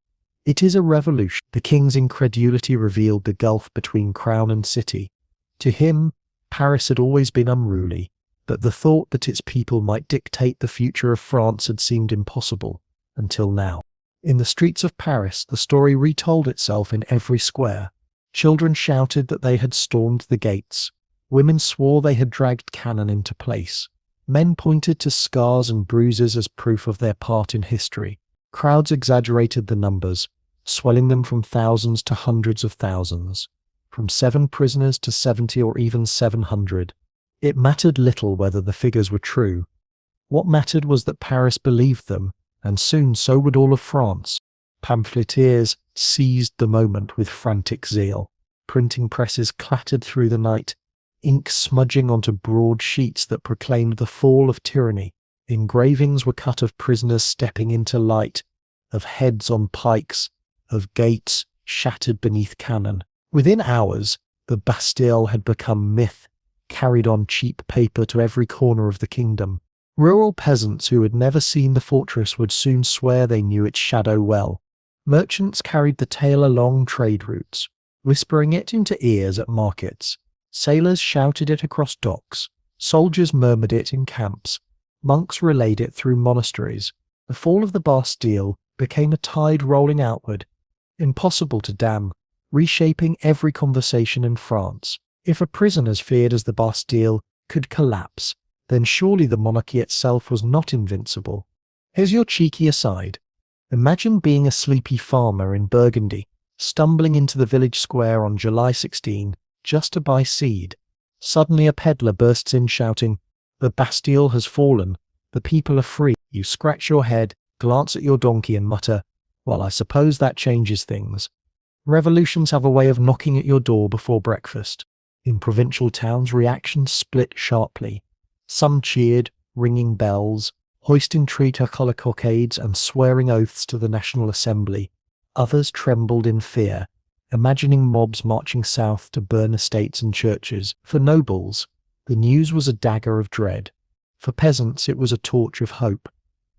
"It is a revolution." The king's incredulity revealed the gulf between crown and city. To him, Paris had always been unruly, but the thought that its people might dictate the future of France had seemed impossible, until now. In the streets of Paris, the story retold itself in every square. Children shouted that they had stormed the gates. Women swore they had dragged cannon into place. Men pointed to scars and bruises as proof of their part in history. Crowds exaggerated the numbers, swelling them from thousands to hundreds of thousands, from 7 prisoners to 70 or even 700. It mattered little whether the figures were true. What mattered was that Paris believed them, and soon so would all of France. Pamphleteers seized the moment with frantic zeal. Printing presses clattered through the night, ink smudging onto broad sheets that proclaimed the fall of tyranny. Engravings were cut of prisoners stepping into light, of heads on pikes, of gates shattered beneath cannon. Within hours, the Bastille had become myth, carried on cheap paper to every corner of the kingdom. Rural peasants who had never seen the fortress would soon swear they knew its shadow well. Merchants carried the tale along trade routes, whispering it into ears at markets. Sailors shouted it across docks. Soldiers murmured it in camps. Monks relayed it through monasteries. The fall of the Bastille became a tide rolling outward, impossible to dam, reshaping every conversation in France. If a prison as feared as the Bastille could collapse, then surely the monarchy itself was not invincible. Here's your cheeky aside. Imagine being a sleepy farmer in Burgundy, stumbling into the village square on July 16 just to buy seed. Suddenly a peddler bursts in shouting, "The Bastille has fallen. The people are free." You scratch your head, glance at your donkey and mutter, "Well, I suppose that changes things." Revolutions have a way of knocking at your door before breakfast. In provincial towns, reactions split sharply. Some cheered, ringing bells, hoisting tricolour cockades and swearing oaths to the National Assembly. Others trembled in fear, imagining mobs marching south to burn estates and churches. For nobles, the news was a dagger of dread. For peasants, it was a torch of hope.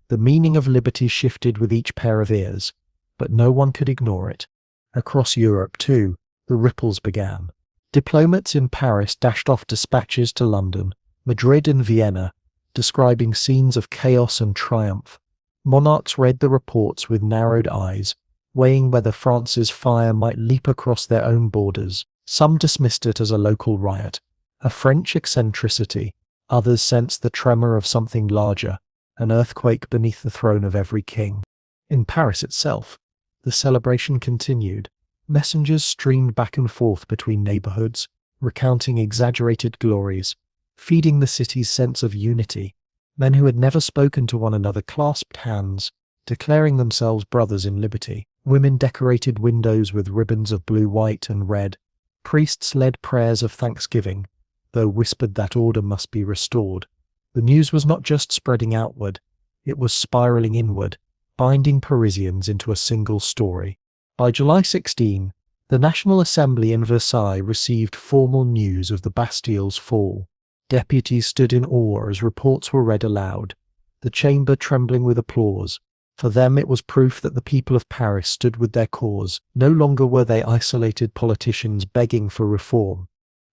The meaning of liberty shifted with each pair of ears, but no one could ignore it. Across Europe, too, the ripples began. Diplomats in Paris dashed off dispatches to London, Madrid and Vienna, describing scenes of chaos and triumph. Monarchs read the reports with narrowed eyes, weighing whether France's fire might leap across their own borders. Some dismissed it as a local riot, a French eccentricity. Others sensed the tremor of something larger, an earthquake beneath the throne of every king. In Paris itself, the celebration continued. Messengers streamed back and forth between neighborhoods, recounting exaggerated glories, feeding the city's sense of unity. Men who had never spoken to one another clasped hands, declaring themselves brothers in liberty. Women decorated windows with ribbons of blue, white, and red. Priests led prayers of thanksgiving, though whispered that order must be restored. The news was not just spreading outward, it was spiraling inward, binding Parisians into a single story. By July 16, the National Assembly in Versailles received formal news of the Bastille's fall. Deputies stood in awe as reports were read aloud, the chamber trembling with applause. For them it was proof that the people of Paris stood with their cause. No longer were they isolated politicians begging for reform.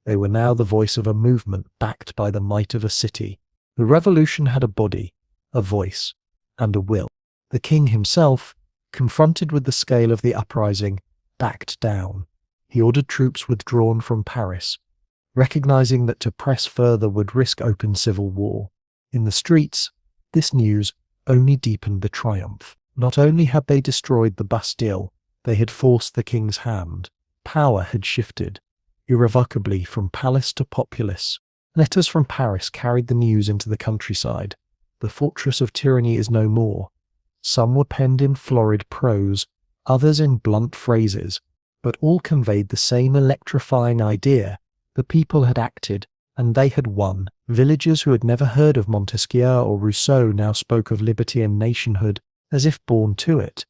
They were now the voice of a movement backed by the might of a city. The revolution had a body, a voice, and a will. The king himself, confronted with the scale of the uprising, backed down. He ordered troops withdrawn from Paris, recognizing that to press further would risk open civil war. In the streets, This news only deepened the triumph. Not only had they destroyed the Bastille, they had forced the king's hand. Power had shifted irrevocably from palace to populace. Letters from Paris carried the news into the countryside. The fortress of tyranny is no more. Some were penned in florid prose, others in blunt phrases, but all conveyed the same electrifying idea. The people had acted, and they had won. Villagers who had never heard of Montesquieu or Rousseau now spoke of liberty and nationhood as if born to it.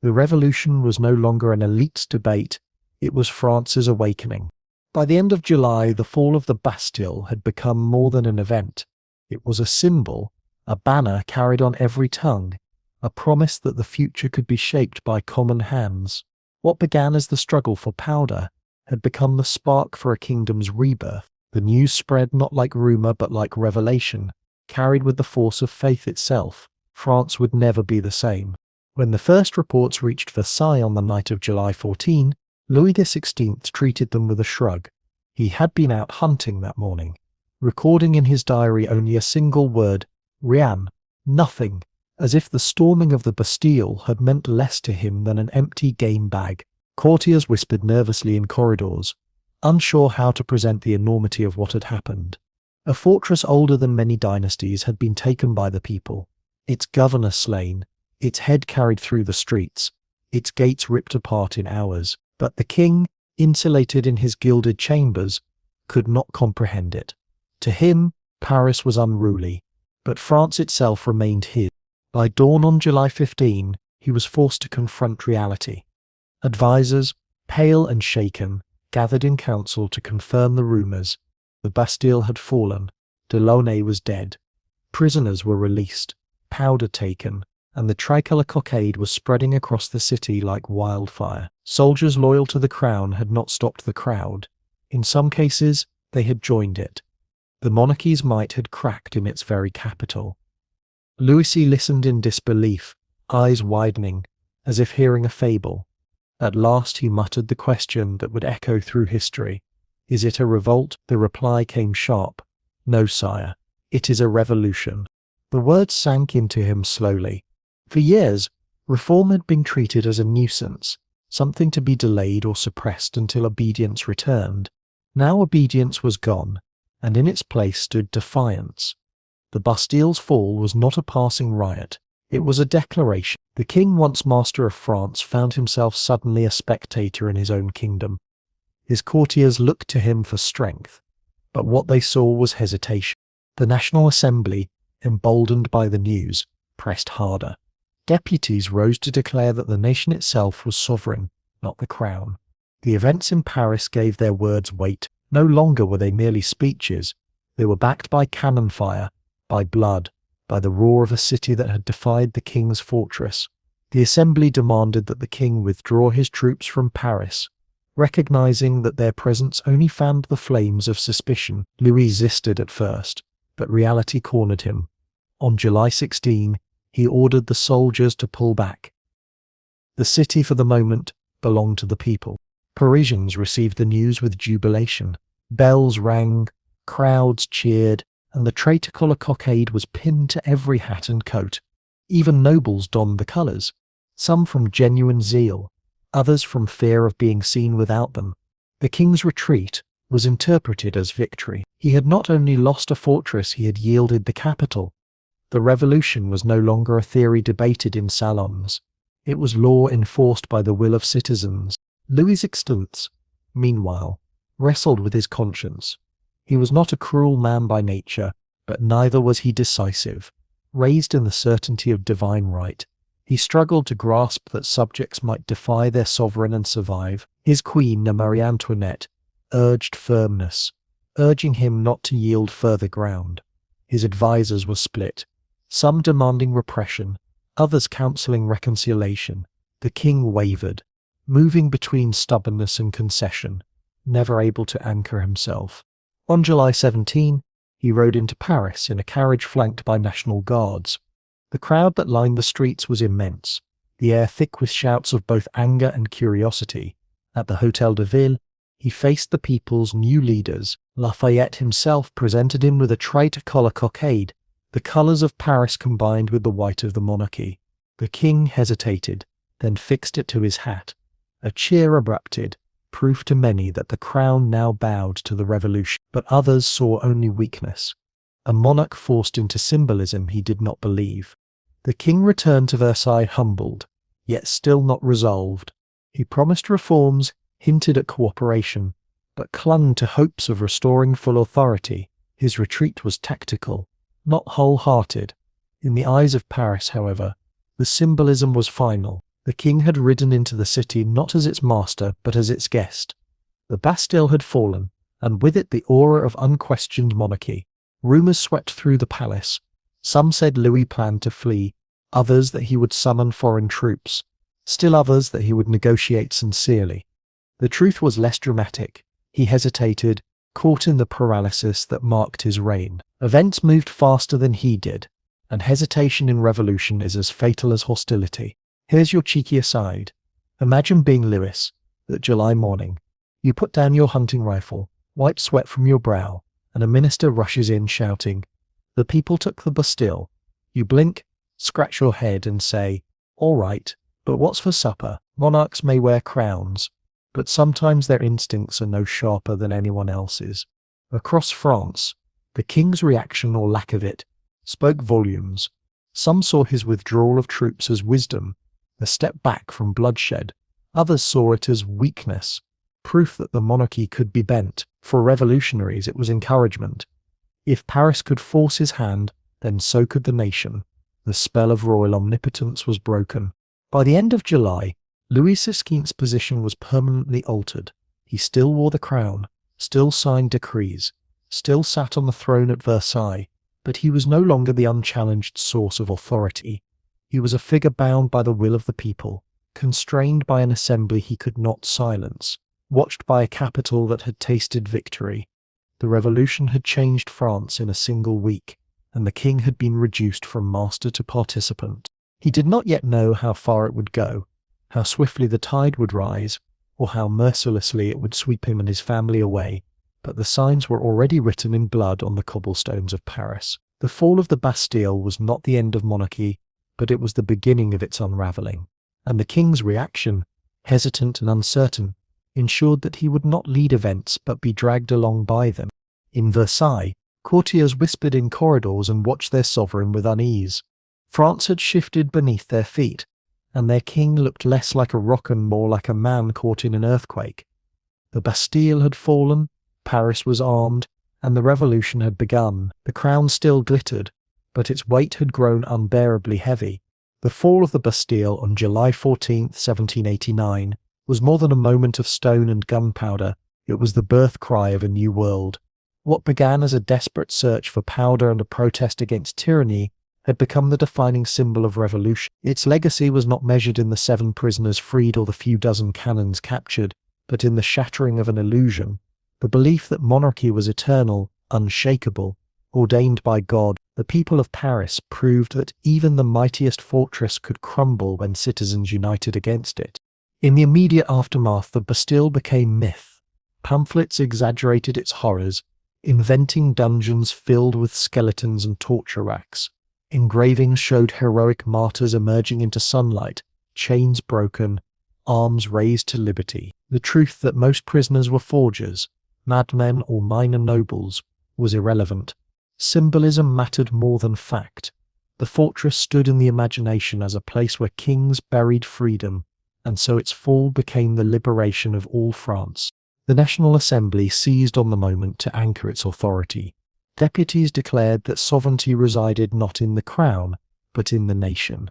The revolution was no longer an elite's debate, it was France's awakening. By the end of July, the fall of the Bastille had become more than an event. It was a symbol, a banner carried on every tongue, a promise that the future could be shaped by common hands. What began as the struggle for powder had become the spark for a kingdom's rebirth. The news spread not like rumour but like revelation, carried with the force of faith itself. France would never be the same. When the first reports reached Versailles on the night of July 14, Louis XVI treated them with a shrug. He had been out hunting that morning, recording in his diary only a single word, rien, nothing, as if the storming of the Bastille had meant less to him than an empty game bag. Courtiers whispered nervously in corridors, unsure how to present the enormity of what had happened. A fortress older than many dynasties had been taken by the people, its governor slain, its head carried through the streets, its gates ripped apart in hours. But the king, insulated in his gilded chambers, could not comprehend it. To him, Paris was unruly, but France itself remained his. By dawn on July 15, he was forced to confront reality. Advisers, pale and shaken, gathered in council to confirm the rumours. The Bastille had fallen, Delaunay was dead, prisoners were released, powder taken, and the tricolour cockade was spreading across the city like wildfire. Soldiers loyal to the crown had not stopped the crowd. In some cases, they had joined it. The monarchy's might had cracked in its very capital. Louis listened in disbelief, eyes widening, as if hearing a fable. At last he muttered the question that would echo through history. Is it a revolt? The reply came sharp. No, sire. It is a revolution. The words sank into him slowly. For years, reform had been treated as a nuisance, something to be delayed or suppressed until obedience returned. Now obedience was gone, and in its place stood defiance. The Bastille's fall was not a passing riot, it was a declaration. The king, once master of France, found himself suddenly a spectator in his own kingdom. His courtiers looked to him for strength, but what they saw was hesitation. The National Assembly, emboldened by the news, pressed harder. Deputies rose to declare that the nation itself was sovereign, not the crown. The events in Paris gave their words weight. No longer were they merely speeches. They were backed by cannon fire, by blood, by the roar of a city that had defied the king's fortress. The assembly demanded that the king withdraw his troops from Paris, recognizing that their presence only fanned the flames of suspicion. Louis resisted at first, but reality cornered him. On July 16, he ordered the soldiers to pull back. The city, for the moment, belonged to the people. Parisians received the news with jubilation. Bells rang, crowds cheered, and the tricolour cockade was pinned to every hat and coat. Even nobles donned the colours, some from genuine zeal, others from fear of being seen without them. The king's retreat was interpreted as victory. He had not only lost a fortress, he had yielded the capital. The revolution was no longer a theory debated in salons. It was law enforced by the will of citizens. Louis XVI, meanwhile, wrestled with his conscience. He was not a cruel man by nature, but neither was he decisive. Raised in the certainty of divine right, he struggled to grasp that subjects might defy their sovereign and survive. His queen, Marie Antoinette, urged firmness, urging him not to yield further ground. His advisers were split, some demanding repression, others counselling reconciliation. The king wavered, moving between stubbornness and concession, never able to anchor himself. On July 17, he rode into Paris in a carriage flanked by National Guards. The crowd that lined the streets was immense, the air thick with shouts of both anger and curiosity. At the Hôtel de Ville, he faced the people's new leaders. Lafayette himself presented him with a tricolour cockade, The colours of Paris combined with the white of the monarchy. The king hesitated, then fixed it to his hat. A cheer erupted, proof to many that the crown now bowed to the revolution, but others saw only weakness. A monarch forced into symbolism he did not believe. The king returned to Versailles humbled, yet still not resolved. He promised reforms, hinted at cooperation, but clung to hopes of restoring full authority. His retreat was tactical, not wholehearted. In the eyes of Paris, however, the symbolism was final. The king had ridden into the city not as its master, but as its guest. The Bastille had fallen, and with it the aura of unquestioned monarchy. Rumours swept through the palace. Some said Louis planned to flee, others that he would summon foreign troops, still others that he would negotiate sincerely. The truth was less dramatic. He hesitated, caught in the paralysis that marked his reign. Events moved faster than he did, and hesitation in revolution is as fatal as hostility. Here's your cheeky aside. Imagine being Lewis, that July morning. You put down your hunting rifle, wipe sweat from your brow, and a minister rushes in shouting, "The people took the Bastille." You blink, scratch your head and say, "All right, but what's for supper?" Monarchs may wear crowns, but sometimes their instincts are no sharper than anyone else's. Across France, the king's reaction, or lack of it, spoke volumes. Some saw his withdrawal of troops as wisdom, a step back from bloodshed. Others saw it as weakness, proof that the monarchy could be bent. For revolutionaries, it was encouragement. If Paris could force his hand, then so could the nation. The spell of royal omnipotence was broken. By the end of July, Louis XVI's position was permanently altered. He still wore the crown, still signed decrees, still sat on the throne at Versailles, but he was no longer the unchallenged source of authority. He was a figure bound by the will of the people, constrained by an assembly he could not silence, watched by a capital that had tasted victory. The revolution had changed France in a single week, and the king had been reduced from master to participant. He did not yet know how far it would go, how swiftly the tide would rise, or how mercilessly it would sweep him and his family away, but the signs were already written in blood on the cobblestones of Paris. The fall of the Bastille was not the end of monarchy, but it was the beginning of its unravelling, and the king's reaction, hesitant and uncertain, ensured that he would not lead events but be dragged along by them. In Versailles, courtiers whispered in corridors and watched their sovereign with unease. France had shifted beneath their feet, and their king looked less like a rock and more like a man caught in an earthquake. The Bastille had fallen, Paris was armed, and the revolution had begun. The crown still glittered, but its weight had grown unbearably heavy. The fall of the Bastille on July 14, 1789, was more than a moment of stone and gunpowder. It was the birth cry of a new world. What began as a desperate search for powder and a protest against tyranny had become the defining symbol of revolution. Its legacy was not measured in the 7 prisoners freed or the few dozen cannons captured, but in the shattering of an illusion, the belief that monarchy was eternal, unshakable, ordained by God. The people of Paris proved that even the mightiest fortress could crumble when citizens united against it. In the immediate aftermath, the Bastille became myth. Pamphlets exaggerated its horrors, inventing dungeons filled with skeletons and torture racks. Engravings showed heroic martyrs emerging into sunlight, chains broken, arms raised to liberty. The truth that most prisoners were forgers, madmen or minor nobles, was irrelevant. Symbolism mattered more than fact. The fortress stood in the imagination as a place where kings buried freedom, and so its fall became the liberation of all France. The National Assembly seized on the moment to anchor its authority. Deputies declared that sovereignty resided not in the crown, but in the nation.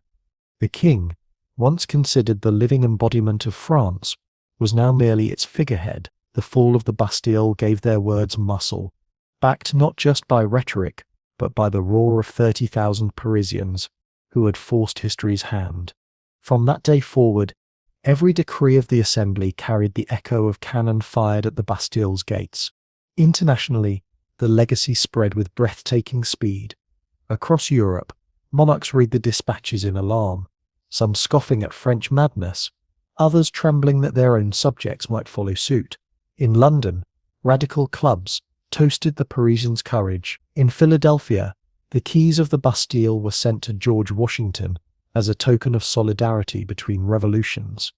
The king, once considered the living embodiment of France, was now merely its figurehead. The fall of the Bastille gave their words muscle, backed not just by rhetoric, but by the roar of 30,000 Parisians who had forced history's hand. From that day forward, every decree of the Assembly carried the echo of cannon fired at the Bastille's gates. Internationally, the legacy spread with breathtaking speed. Across Europe, monarchs read the dispatches in alarm, some scoffing at French madness, others trembling that their own subjects might follow suit. In London, radical clubs toasted the Parisians' courage. In Philadelphia, The keys of the Bastille were sent to George Washington as a token of solidarity between revolutions.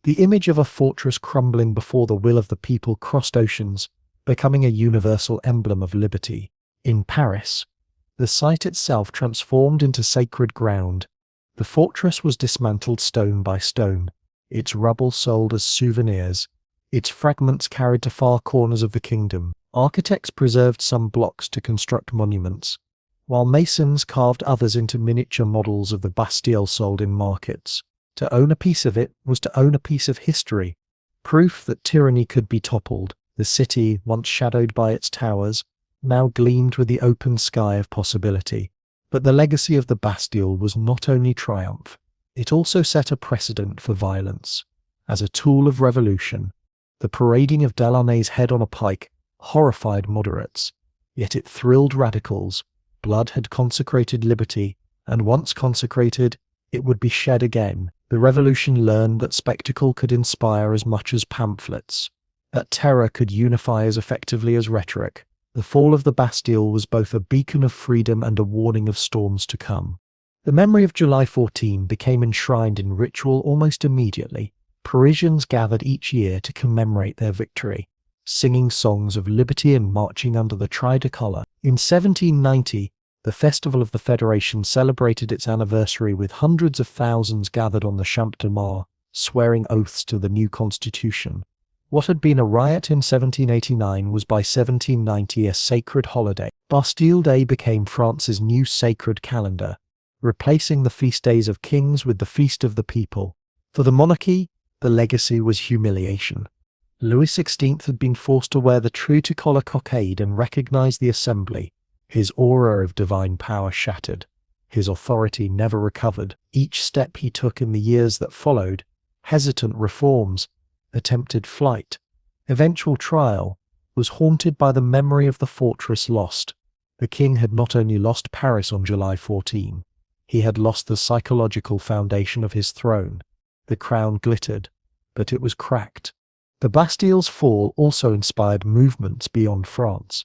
The image of a fortress crumbling before the will of the people crossed oceans, becoming a universal emblem of liberty. In Paris, the site itself transformed into sacred ground. The fortress was dismantled stone by stone, its rubble sold as souvenirs, its fragments carried to far corners of the kingdom. Architects preserved some blocks to construct monuments, while masons carved others into miniature models of the Bastille sold in markets. To own a piece of it was to own a piece of history, proof that tyranny could be toppled. The city, once shadowed by its towers, now gleamed with the open sky of possibility. But the legacy of the Bastille was not only triumph, it also set a precedent for violence. As a tool of revolution, the parading of Delaunay's head on a pike horrified moderates, yet it thrilled radicals. Blood had consecrated liberty, and once consecrated, it would be shed again. The revolution learned that spectacle could inspire as much as pamphlets, that terror could unify as effectively as rhetoric. The fall of the Bastille was both a beacon of freedom and a warning of storms to come. The memory of July 14 became enshrined in ritual almost immediately. Parisians gathered each year to commemorate their victory, singing songs of liberty and marching under the tricolour. In 1790, the Festival of the Federation celebrated its anniversary with hundreds of thousands gathered on the Champ de Mars, swearing oaths to the new constitution. What had been a riot in 1789 was by 1790 a sacred holiday. Bastille Day became France's new sacred calendar, replacing the feast days of kings with the feast of the people. For the monarchy, the legacy was humiliation. Louis XVI had been forced to wear the tricolour cockade and recognize the assembly. His aura of divine power shattered. His authority never recovered. Each step he took in the years that followed, hesitant reforms, attempted flight, eventual trial, was haunted by the memory of the fortress lost. The king had not only lost Paris on July 14, he had lost the psychological foundation of his throne. The crown glittered, but it was cracked. The Bastille's fall also inspired movements beyond France.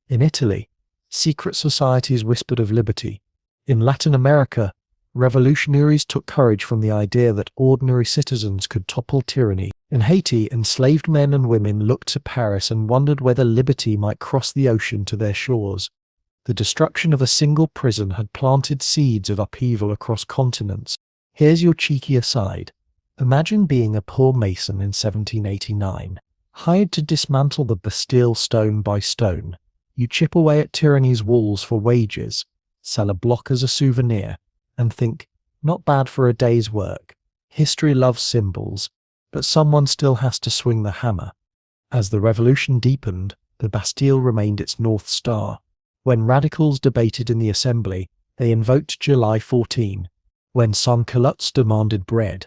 In Italy, secret societies whispered of liberty. In Latin America, revolutionaries took courage from the idea that ordinary citizens could topple tyranny. In Haiti, enslaved men and women looked to Paris and wondered whether liberty might cross the ocean to their shores. The destruction of a single prison had planted seeds of upheaval across continents. Here's your cheeky aside. Imagine being a poor mason in 1789, hired to dismantle the Bastille stone by stone. You chip away at tyranny's walls for wages, sell a block as a souvenir, and think, not bad for a day's work. History loves symbols, but someone still has to swing the hammer. As the revolution deepened, the Bastille remained its North Star. When radicals debated in the assembly, they invoked July 14. When sans-culottes demanded bread,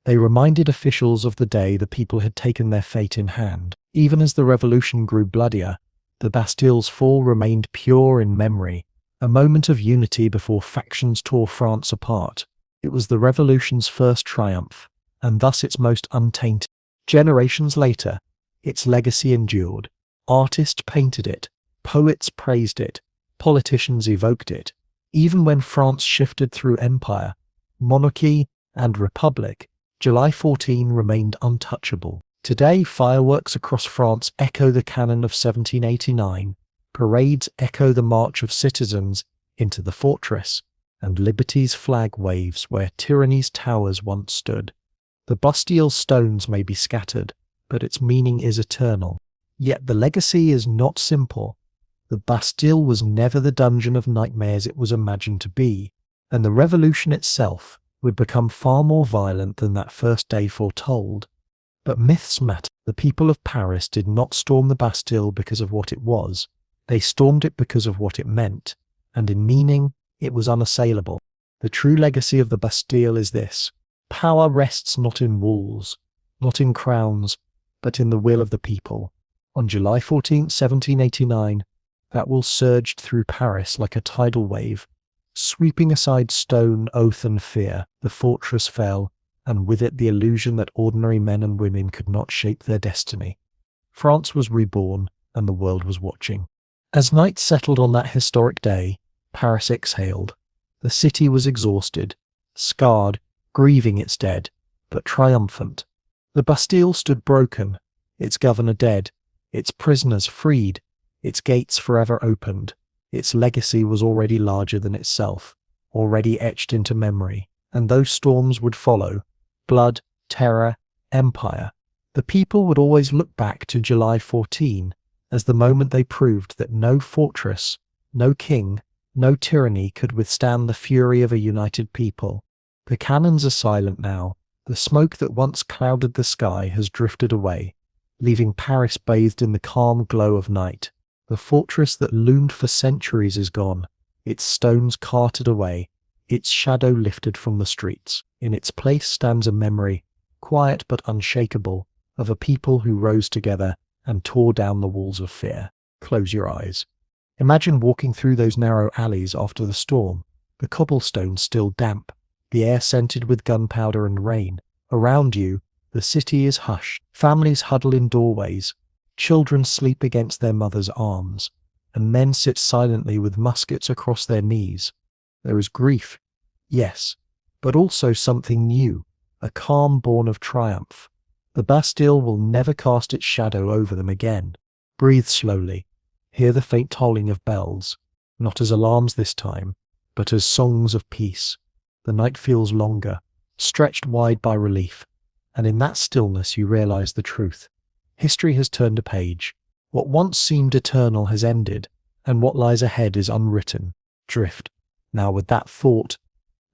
they reminded officials of the day the people had taken their fate in hand. Even as the revolution grew bloodier, the Bastille's fall remained pure in memory, a moment of unity before factions tore France apart. It was the revolution's first triumph, and thus its most untainted. Generations later, its legacy endured. Artists painted it, poets praised it, politicians evoked it. Even when France shifted through empire, monarchy, and republic, July 14 remained untouchable. Today, fireworks across France echo the cannon of 1789, parades echo the march of citizens into the fortress, and liberty's flag waves where tyranny's towers once stood. The Bastille's stones may be scattered, but its meaning is eternal. Yet the legacy is not simple. The Bastille was never the dungeon of nightmares it was imagined to be, and the revolution itself would become far more violent than that first day foretold. But myths matter. The people of Paris did not storm the Bastille because of what it was. They stormed it because of what it meant, and in meaning, it was unassailable. The true legacy of the Bastille is this: power rests not in walls, not in crowns, but in the will of the people. On July 14, 1789, that will surged through Paris like a tidal wave, sweeping aside stone, oath, and fear. The fortress fell, and with it the illusion that ordinary men and women could not shape their destiny. France was reborn, and the world was watching. As night settled on that historic day, Paris exhaled. The city was exhausted, scarred, grieving its dead, but triumphant. The Bastille stood broken, its governor dead, its prisoners freed, its gates forever opened. Its legacy was already larger than itself, already etched into memory, and those storms would follow. Blood, terror, empire. The people would always look back to July 14 as the moment they proved that no fortress, no king, no tyranny could withstand the fury of a united people. The cannons are silent now. The smoke that once clouded the sky has drifted away, leaving Paris bathed in the calm glow of night. The fortress that loomed for centuries is gone, its stones carted away, its shadow lifted from the streets. In its place stands a memory, quiet but unshakable, of a people who rose together and tore down the walls of fear. Close your eyes. Imagine walking through those narrow alleys after the storm, the cobblestones still damp, the air scented with gunpowder and rain. Around you, the city is hushed. Families huddle in doorways, children sleep against their mothers' arms, and men sit silently with muskets across their knees. There is grief, yes, but also something new, a calm born of triumph. The Bastille will never cast its shadow over them again. Breathe slowly. Hear the faint tolling of bells, not as alarms this time, but as songs of peace. The night feels longer, stretched wide by relief, and in that stillness you realize the truth. History has turned a page. What once seemed eternal has ended, and what lies ahead is unwritten. Drift. Now with that thought,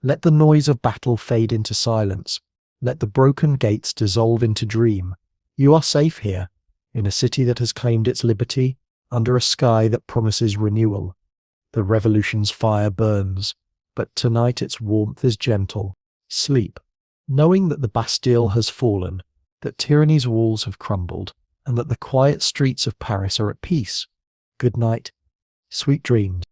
let the noise of battle fade into silence. Let the broken gates dissolve into dream. You are safe here, in a city that has claimed its liberty, under a sky that promises renewal. The revolution's fire burns, but tonight its warmth is gentle. Sleep, knowing that the Bastille has fallen, that tyranny's walls have crumbled, and that the quiet streets of Paris are at peace. Good night, sweet dreams.